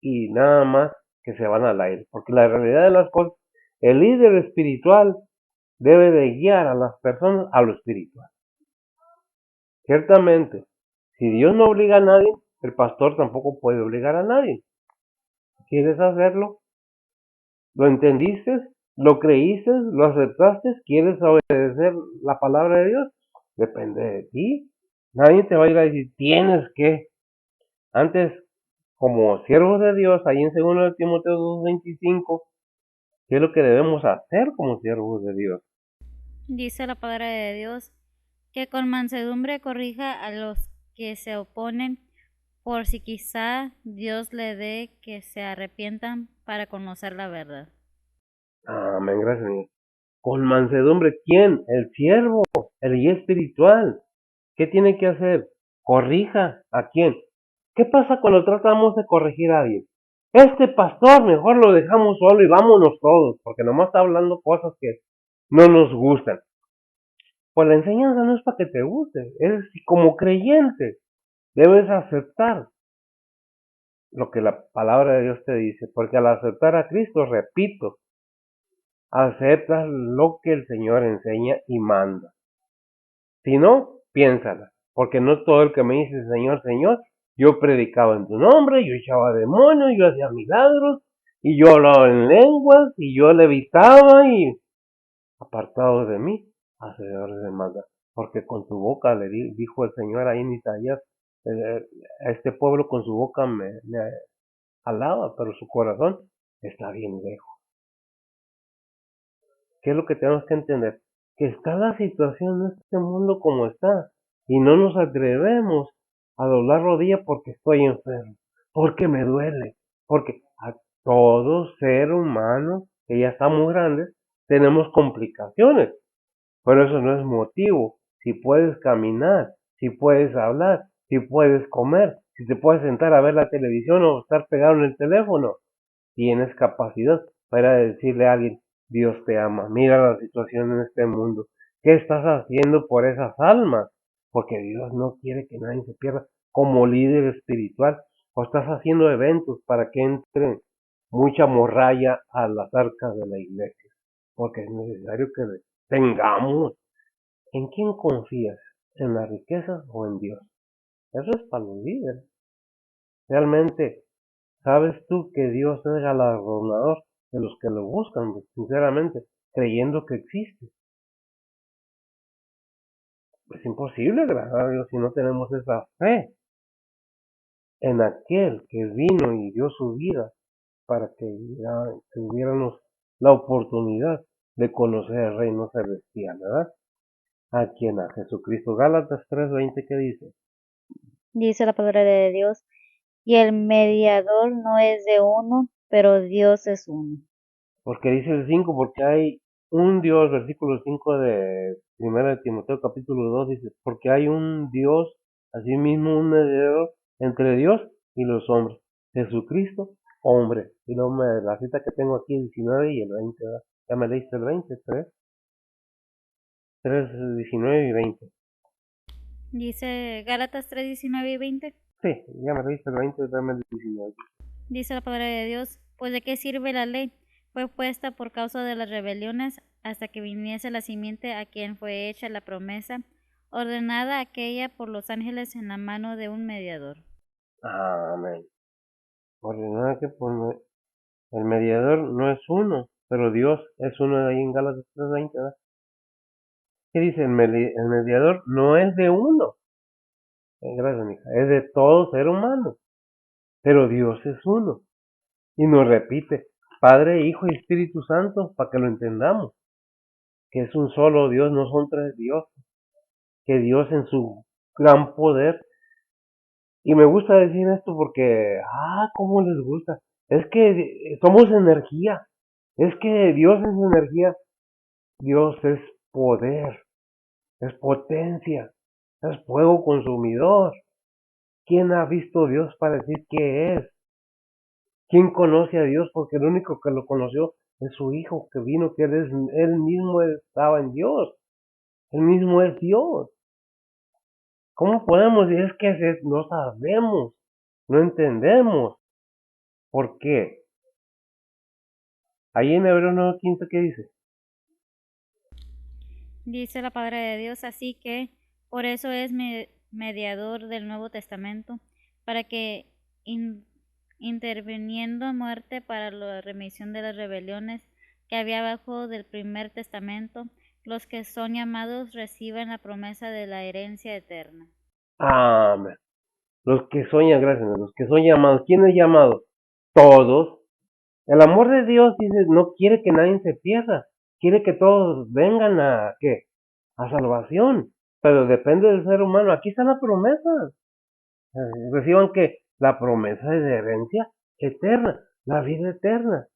y nada más que se van al aire. Porque la realidad de las cosas, el líder espiritual debe de guiar a las personas a lo espiritual. Ciertamente, si Dios no obliga a nadie, el pastor tampoco puede obligar a nadie. ¿Quieres hacerlo? ¿Lo entendiste? ¿Lo creíste? ¿Lo aceptaste? ¿Quieres obedecer la palabra de Dios? Depende de ti. Nadie te va a ir a decir, tienes que. Antes, como siervos de Dios, ahí en 2 Timoteo 2:25, ¿qué es lo que debemos hacer como siervos de Dios? Dice la palabra de Dios que con mansedumbre corrija a los que se oponen, por si quizá Dios le dé que se arrepientan para conocer la verdad. Amén, gracias, Señor. Con mansedumbre, ¿quién? El siervo, el guía espiritual. ¿Qué tiene que hacer? Corrija. ¿A quién? ¿Qué pasa cuando tratamos de corregir a alguien? Este pastor, mejor lo dejamos solo y vámonos todos, porque nomás está hablando cosas que no nos gustan. Pues la enseñanza no es para que te guste, es como creyente. Debes aceptar lo que la palabra de Dios te dice, porque al aceptar a Cristo, repito, aceptas lo que el Señor enseña y manda. Si no, piénsala, porque no todo el que me dice Señor, Señor, yo predicaba en tu nombre, yo echaba demonios, yo hacía milagros, y yo hablaba en lenguas, y yo levitaba, y apartados de mí, hacedores de maldad. Porque con tu boca le dijo el Señor ahí en Isaías, a este pueblo con su boca me alaba, pero su corazón está bien lejos. ¿Qué es lo que tenemos que entender? Que está la situación en este mundo como está, y no nos atrevemos a doblar rodilla porque estoy enfermo, porque me duele, porque a todo ser humano que ya está muy grande tenemos complicaciones, pero eso no es motivo. Si puedes caminar, si puedes hablar, si puedes comer, si te puedes sentar a ver la televisión o estar pegado en el teléfono, tienes capacidad para decirle a alguien, Dios te ama, mira la situación en este mundo, ¿qué estás haciendo por esas almas? Porque Dios no quiere que nadie se pierda como líder espiritual, o estás haciendo eventos para que entre mucha morralla a las arcas de la iglesia, porque es necesario que tengamos. ¿En quién confías? ¿En las riquezas o en Dios? Eso es para los líderes. Realmente, ¿sabes tú que Dios es galardonador de los que lo buscan, sinceramente, creyendo que existe? Es imposible agradar a Dios si no tenemos esa fe en aquel que vino y dio su vida para que tuviéramos la oportunidad de conocer el reino celestial, ¿verdad? ¿A quién? A Jesucristo. Gálatas 3:20, ¿qué dice? Dice la palabra de Dios, y el mediador no es de uno, pero Dios es uno. Porque dice el 5, porque hay un Dios, versículo 5 de 1 Timoteo capítulo 2 dice, porque hay un Dios, asimismo un mediador entre Dios y los hombres, Jesucristo, hombre. Y luego la cita que tengo aquí, el 19 y el 20, ¿verdad? Ya me leíste el 20, 3, 19 y 20. Dice Gálatas 3, 19 y 20. Sí, ya me leíste el 20, dame el 19. Dice la palabra de Dios, pues ¿de qué sirve la ley? Fue puesta por causa de las rebeliones hasta que viniese la simiente a quien fue hecha la promesa, ordenada aquella por los ángeles en la mano de un mediador. Amén. Ordenada que por el mediador no es uno, pero Dios es uno de ahí en Gálatas 3:20, ¿verdad? ¿Qué dice? El mediador no es de uno. Gracias, mija. Es de todo ser humano. Pero Dios es uno. Y nos repite, Padre, Hijo y Espíritu Santo, para que lo entendamos. Que es un solo Dios, no son tres dioses. Que Dios en su gran poder. Y me gusta decir esto porque, cómo les gusta. Es que somos energía. Es que Dios es energía. Dios es poder. es potencia, es fuego consumidor. ¿Quién ha visto a Dios para decir qué es? ¿Quién conoce a Dios? Porque el único que lo conoció es su Hijo que vino, que él mismo estaba en Dios. Él mismo es Dios. ¿Cómo podemos decir es que no sabemos, no entendemos? ¿Por qué? Ahí en Hebreos 9:15, ¿qué dice? Dice la palabra de Dios, así que por eso es mediador del Nuevo Testamento, para que interviniendo a muerte para la remisión de las rebeliones que había bajo del primer testamento, los que son llamados reciban la promesa de la herencia eterna. Amén. Los que son, gracias, los que son llamados. ¿Quién es llamado? Todos. El amor de Dios dice, no quiere que nadie se pierda. Quiere que todos vengan a, ¿qué? A salvación. Pero depende del ser humano. Aquí está la promesa. Reciban que la promesa de herencia eterna, la vida eterna.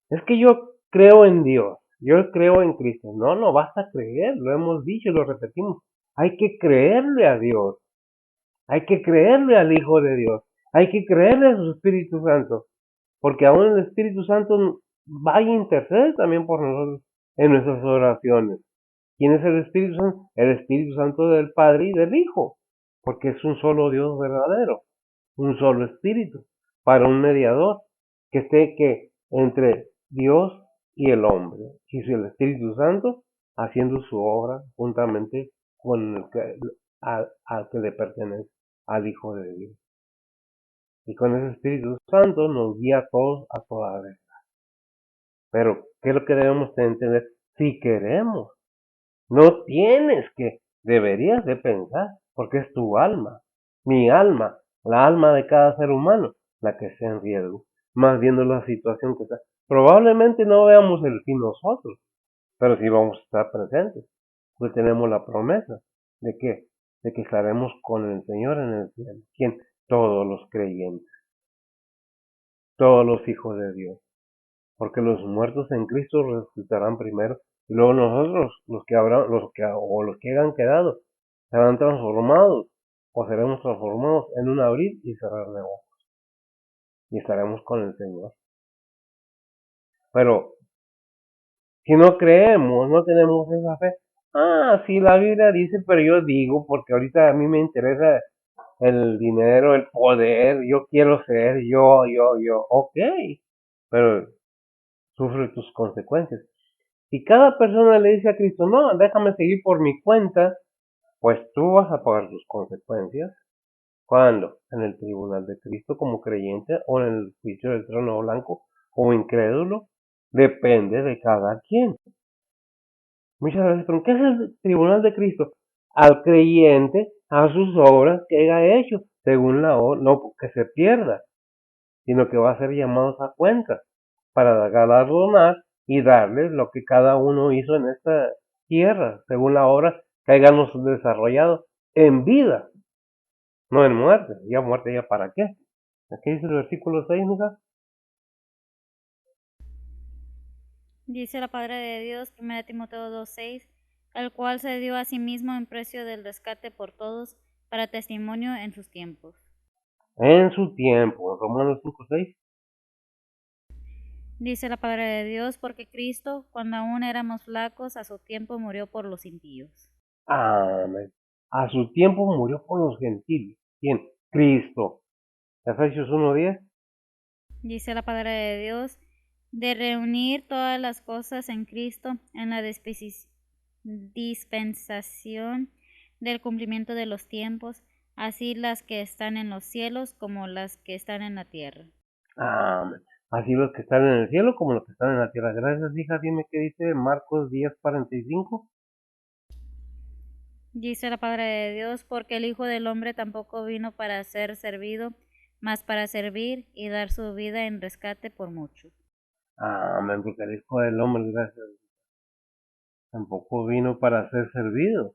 Es que yo creo en Dios, yo creo en Cristo. No, no basta creer, lo hemos dicho y lo repetimos. Hay que creerle a Dios, hay que creerle al Hijo de Dios, hay que creerle a su Espíritu Santo, porque aún el Espíritu Santo va y intercede también por nosotros en nuestras oraciones. ¿Quién es el Espíritu Santo? El Espíritu Santo del Padre y del Hijo, porque es un solo Dios verdadero, un solo Espíritu, para un mediador que esté que entre Dios y el hombre, y el Espíritu Santo haciendo su obra juntamente con al que le pertenece, al Hijo de Dios. Y con ese Espíritu Santo nos guía a todos a toda vez. Pero, ¿qué es lo que debemos de entender? Si queremos, no tienes que, deberías de pensar, porque es tu alma, mi alma, la alma de cada ser humano, la que está en riesgo. Más viendo la situación que está. Probablemente no veamos el fin nosotros, pero sí vamos a estar presentes, pues tenemos la promesa de que, de que estaremos con el Señor en el cielo. ¿Quién? Todos los creyentes, todos los hijos de Dios, porque los muertos en Cristo resucitarán primero y luego nosotros, los que hayan quedado, serán transformados o seremos transformados en un abrir y cerrar de ojos y estaremos con el Señor. Pero si no creemos, no tenemos esa fe, sí, la Biblia dice, pero yo digo, porque ahorita a mí me interesa el dinero, el poder, yo quiero ser yo, ok, pero sufre tus consecuencias. Si cada persona le dice a Cristo, no, déjame seguir por mi cuenta, pues tú vas a pagar tus consecuencias. ¿Cuándo? En el tribunal de Cristo como creyente o en el juicio del trono blanco como incrédulo. Depende de cada quien. Muchas veces, ¿pero qué es el tribunal de Cristo? Al creyente, a sus obras que haya hecho, según la obra, no que se pierda, sino que va a ser llamados a cuenta para galardonar y darles lo que cada uno hizo en esta tierra, según la obra que hayamos desarrollado en vida, no en muerte. Ya muerte, ¿ya para qué? Aquí dice el versículo 6, ¿no? Dice la palabra de Dios, 1 Timoteo 2:6, el cual se dio a sí mismo en precio del rescate por todos, para testimonio en sus tiempos. En su tiempo, en Romanos 5:6. Dice la palabra de Dios, porque Cristo, cuando aún éramos flacos, a su tiempo murió por los impíos. Amén. A su tiempo murió por los gentiles. ¿Quién? Cristo. Efesios 1:10. Dice la palabra de Dios, de reunir todas las cosas en Cristo en la dispensación del cumplimiento de los tiempos, así las que están en los cielos como las que están en la tierra. Amén. Así los que están en el cielo como los que están en la tierra. Gracias, hija. Dime qué dice Marcos 10:45. Dice la palabra de Dios, porque el Hijo del Hombre tampoco vino para ser servido, mas para servir y dar su vida en rescate por muchos. Amén, porque el Hijo del Hombre, gracias, tampoco vino para ser servido.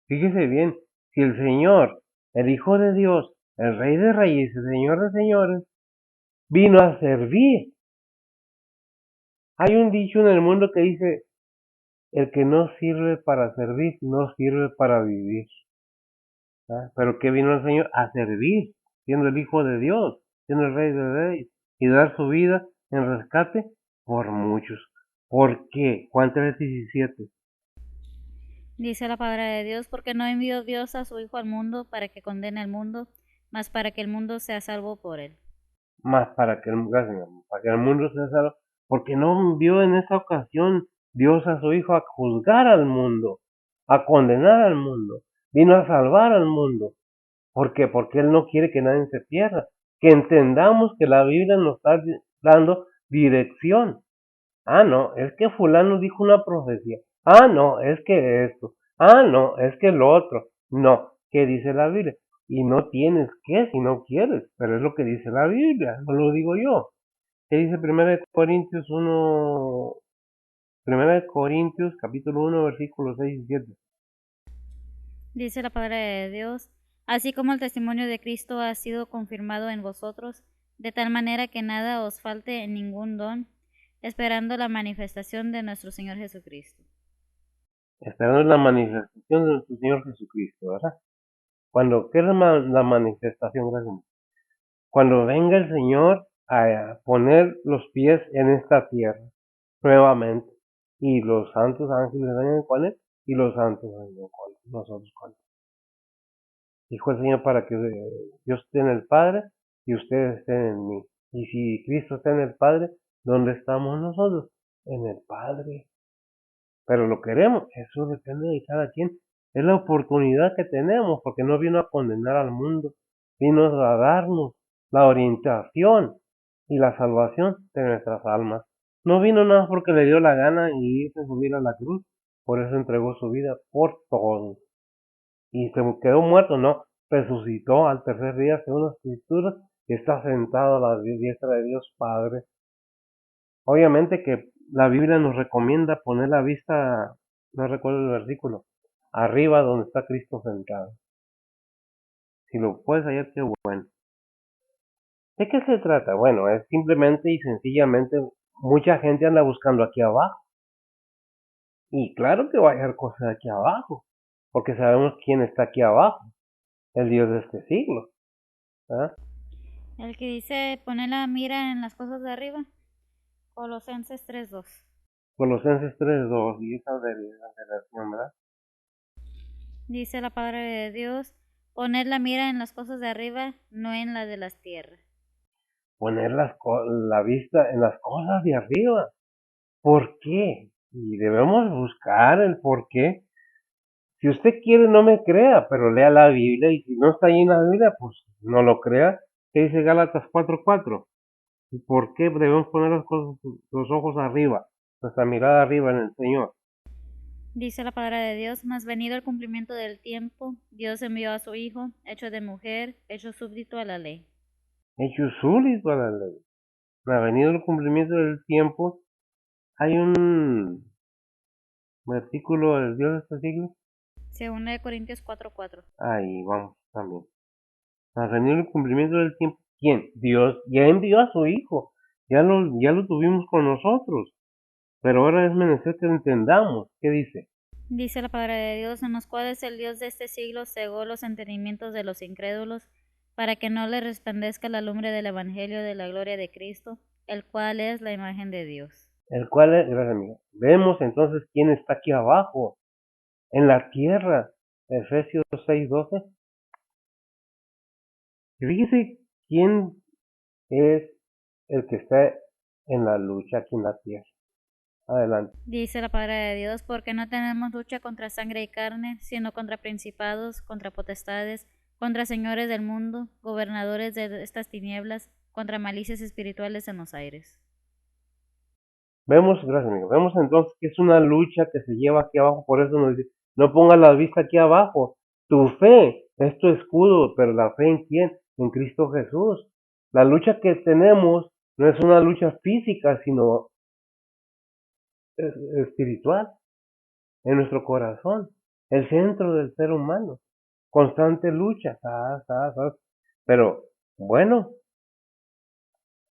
Fíjese bien, si el Señor, el Hijo de Dios, el Rey de Reyes, el Señor de Señores, vino a servir. Hay un dicho en el mundo que dice, El que no sirve para servir, no sirve para vivir. ¿Ah? Pero ¿qué vino el Señor? A servir, siendo el Hijo de Dios, siendo el Rey de Reyes, y dar su vida en rescate por muchos. ¿Por qué? Juan 3:17. Dice la palabra de Dios, porque no envió Dios a su Hijo al mundo para que condene al mundo, mas para que el mundo sea salvo por él. Más para que el mundo sea salvo, porque no envió en esa ocasión Dios a su Hijo a juzgar al mundo, a condenar al mundo, vino a salvar al mundo. ¿Por qué? Porque Él no quiere que nadie se pierda, que entendamos que la Biblia nos está dando dirección. Ah, no, es que fulano dijo una profecía. Ah, no, es que esto. Ah, no, es que lo otro. No, ¿qué dice la Biblia? Y no tienes que si no quieres, pero es lo que dice la Biblia, no lo digo yo. ¿Qué dice 1 Corintios 1, 1 Corintios capítulo 1, versículos 6 y 7? Dice la palabra de Dios, así como el testimonio de Cristo ha sido confirmado en vosotros, de tal manera que nada os falte en ningún don, esperando la manifestación de nuestro Señor Jesucristo. Esperando la manifestación de nuestro Señor Jesucristo, ¿verdad? ¿Qué es la manifestación? Gracias. Cuando venga el Señor a poner los pies en esta tierra nuevamente, y los santos ángeles vengan con él, y los santos vengan con nosotros con él. Dijo el Señor para que Dios esté en el Padre y ustedes estén en mí. Y si Cristo está en el Padre, ¿dónde estamos nosotros? En el Padre. Pero lo queremos, eso depende de cada quien. Es la oportunidad que tenemos, porque no vino a condenar al mundo, vino a darnos la orientación y la salvación de nuestras almas. No vino nada porque le dio la gana y hizo subir a la cruz, por eso entregó su vida por todos. Y se quedó muerto, no, resucitó al tercer día según las escrituras y está sentado a la diestra de Dios Padre. Obviamente que la Biblia nos recomienda poner la vista, no recuerdo el versículo, arriba donde está Cristo sentado. Si lo puedes hallar, qué bueno. ¿De qué se trata? Bueno, es simplemente y sencillamente mucha gente anda buscando aquí abajo. Y claro que va a hallar cosas aquí abajo, porque sabemos quién está aquí abajo, el Dios de este siglo. ¿Verdad? El que dice poner la mira en las cosas de arriba, Colosenses 3:2. Colosenses 3:2, y esa de la relación, ¿verdad? Dice la palabra de Dios, poner la mira en las cosas de arriba, no en las de las tierras. Poner la vista en las cosas de arriba. ¿Por qué? Y debemos buscar el por qué. Si usted quiere, no me crea, pero lea la Biblia y si no está ahí en la Biblia, pues no lo crea. ¿Qué dice Gálatas 4:4? ¿Y por qué debemos poner los ojos arriba, nuestra mirada arriba en el Señor? Dice la palabra de Dios, mas venido el cumplimiento del tiempo, Dios envió a su Hijo, hecho de mujer, hecho súbdito a la ley. Hecho súbdito a la ley. Ha venido el cumplimiento del tiempo. Hay un versículo del Dios de este siglo. Según de Corintios 4:4. Ahí vamos también. Ha venido el cumplimiento del tiempo. ¿Quién? Dios ya envió a su Hijo. Ya lo tuvimos con nosotros. Pero ahora es menester que entendamos. ¿Qué dice? Dice la palabra de Dios, en los cuales el Dios de este siglo cegó los entendimientos de los incrédulos, para que no les resplandezca la lumbre del Evangelio de la gloria de Cristo, el cual es la imagen de Dios. El cual es, gracias amigo. Vemos entonces quién está aquí abajo, en la tierra. Efesios 6:12. Fíjese quién es el que está en la lucha aquí en la tierra. Adelante. Dice la palabra de Dios, porque no tenemos lucha contra sangre y carne, sino contra principados, contra potestades, contra señores del mundo, gobernadores de estas tinieblas, contra malicias espirituales en los aires. Gracias amigo, vemos entonces que es una lucha que se lleva aquí abajo, por eso nos dice, no pongas la vista aquí abajo. Tu fe es tu escudo, pero la fe ¿en quién? En Cristo Jesús. La lucha que tenemos no es una lucha física, sino espiritual, en nuestro corazón, el centro del ser humano. Constante lucha, pero bueno,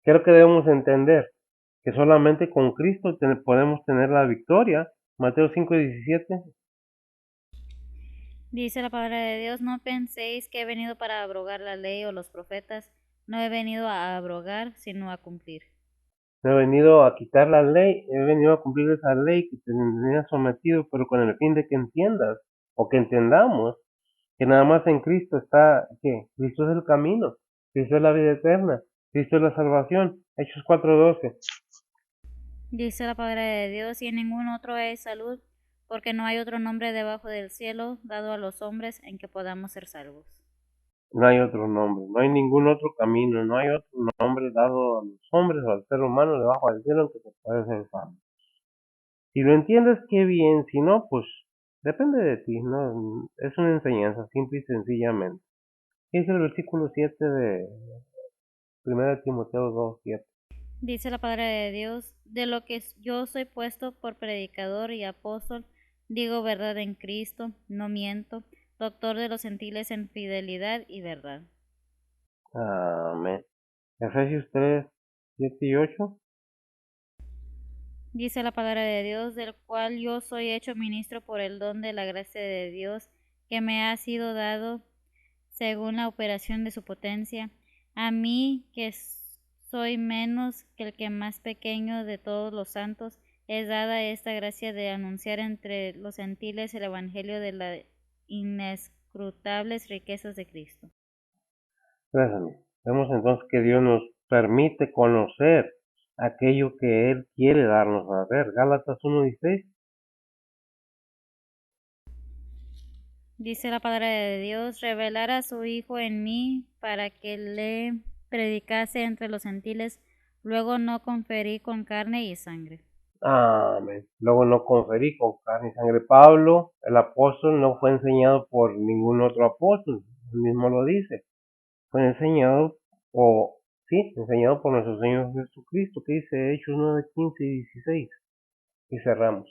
creo que debemos entender que solamente con Cristo podemos tener la victoria Mateo 5:17. Dice la palabra de Dios, no penséis que he venido para abrogar la ley o los profetas, no he venido a abrogar, sino a cumplir. No he venido a quitar la ley, he venido a cumplir esa ley que te tenía sometido, pero con el fin de que entiendas o que entendamos que nada más en Cristo está, que Cristo es el camino, Cristo es la vida eterna, Cristo es la salvación. Hechos 4:12. Dice la palabra de Dios, y en ningún otro hay salud, porque no hay otro nombre debajo del cielo dado a los hombres en que podamos ser salvos. No hay otro nombre, no hay ningún otro camino, no hay otro nombre dado a los hombres o al ser humano debajo del cielo en que se puede ser salvo. Si lo entiendes, qué bien, si no, pues depende de ti, ¿no? Es una enseñanza, simple y sencillamente. Es el versículo 7 de 1 Timoteo 2:7. Dice la palabra de Dios, de lo que yo soy puesto por predicador y apóstol, digo verdad en Cristo, no miento, doctor de los gentiles en fidelidad y verdad. Amén. Efesios 3:7 y 8. Dice la palabra de Dios, del cual yo soy hecho ministro por el don de la gracia de Dios que me ha sido dado según la operación de su potencia, a mí que soy menos que el que más pequeño de todos los santos, es dada esta gracia de anunciar entre los gentiles el evangelio de las inescrutables riquezas de Cristo. Gracias, amigo. Vemos entonces que Dios nos permite conocer aquello que Él quiere darnos a ver. Gálatas 1:16. Dice la palabra de Dios, revelar a su Hijo en mí para que le predicase entre los gentiles, luego no conferí con carne y sangre. Amén. Luego no conferí con carne y sangre. Pablo, el apóstol, no fue enseñado por ningún otro apóstol. Él mismo lo dice. Fue enseñado, o sí, enseñado por nuestro Señor Jesucristo, que dice Hechos 9:15 y 16. Y cerramos.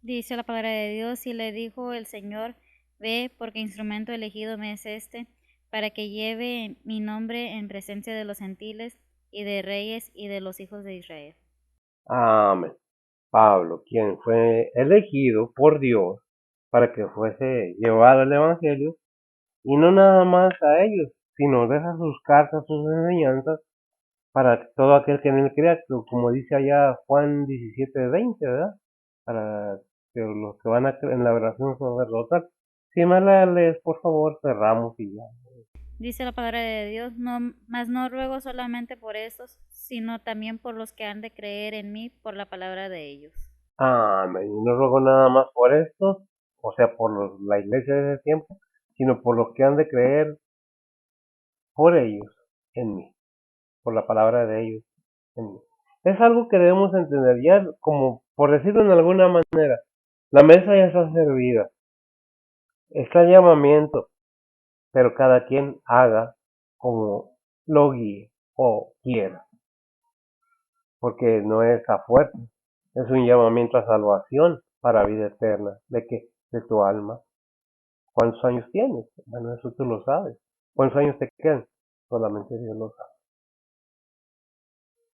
Dice la palabra de Dios, y le dijo el Señor, ve, porque instrumento elegido me es este, para que lleve mi nombre en presencia de los gentiles y de reyes y de los hijos de Israel. Amén. Pablo, quien fue elegido por Dios para que fuese llevado el Evangelio, y no nada más a ellos, sino deja sus cartas, sus enseñanzas para todo aquel que en él crea, como dice allá Juan 17:20, ¿verdad? Para que los que van a creer en la oración sacerdotal. Si me la lees, por favor, cerramos y ya. Dice la palabra de Dios, no, mas no ruego solamente por estos, sino también por los que han de creer en mí por la palabra de ellos. Amén. Y no ruego nada más por esto, o sea, por la iglesia de ese tiempo, sino por los que han de creer por ellos en mí, por la palabra de ellos en mí. Es algo que debemos entender ya, como por decirlo en alguna manera, la mesa ya está servida, está el llamamiento, pero cada quien haga como lo guíe o quiera, porque no es a fuerza, es un llamamiento a salvación para vida eterna. ¿De qué? De tu alma. ¿Cuántos años tienes? Bueno, eso tú lo sabes. ¿Cuántos años te quedan? Solamente Dios lo sabe.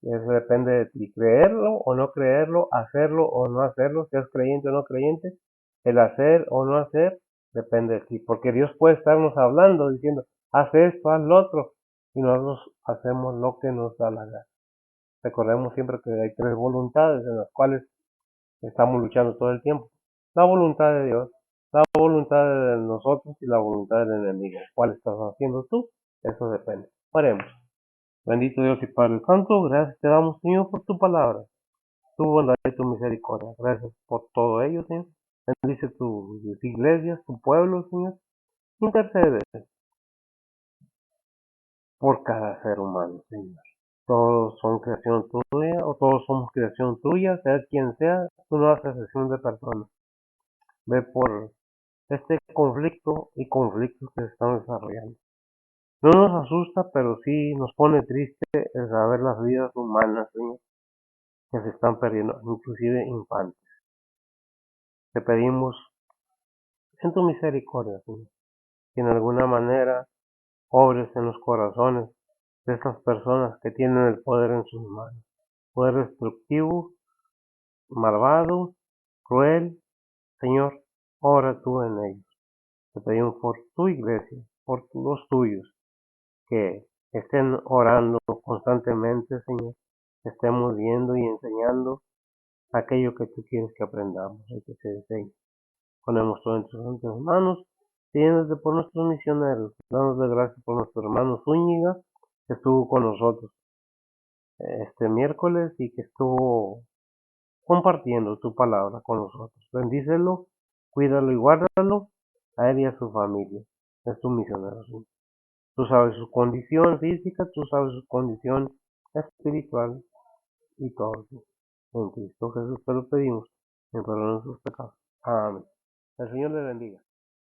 Eso depende de ti, creerlo o no creerlo, hacerlo o no hacerlo, seas creyente o no creyente, el hacer o no hacer depende de ti, porque Dios puede estarnos hablando, diciendo, haz esto, haz lo otro, y nosotros hacemos lo que nos da la gana. Recordemos siempre que hay tres voluntades en las cuales estamos luchando todo el tiempo. La voluntad de Dios, la voluntad de nosotros y la voluntad del enemigo. ¿Cuál estás haciendo tú? Eso depende. Oremos. Bendito Dios y Padre Santo, gracias te damos, Señor, por tu palabra, tu bondad y tu misericordia. Gracias por todo ello, Señor. Bendice tus iglesias, tu pueblo, Señor. Intercede por cada ser humano, Señor. Todos son creación tuya o todos somos creación tuya, sea quien sea, tú no haces excepción de personas. Ve por este conflicto y conflictos que se están desarrollando. No nos asusta, pero sí nos pone triste el saber las vidas humanas, Señor, que se están perdiendo, inclusive infantes. Te pedimos en tu misericordia, Señor, que en alguna manera obres en los corazones de estas personas que tienen el poder en sus manos, poder destructivo malvado, cruel. Señor, ora tú en ellos. Te pedimos por tu iglesia, por los tuyos, que estén orando constantemente, Señor, que estemos viendo y enseñando aquello que tú quieres que aprendamos y que se enseñe. Ponemos todo en tus santas manos, pidiéndote por nuestros misioneros, danos de gracias por nuestro hermano Zúñiga, que estuvo con nosotros este miércoles y que estuvo compartiendo tu palabra con nosotros. Bendícelo, cuídalo y guárdalo a él y a su familia. Es tu misionero, Señor. Tú sabes su condición física, tú sabes su condición espiritual y todo. En Cristo Jesús te lo pedimos, en perdón de sus pecados. Amén. El Señor le bendiga.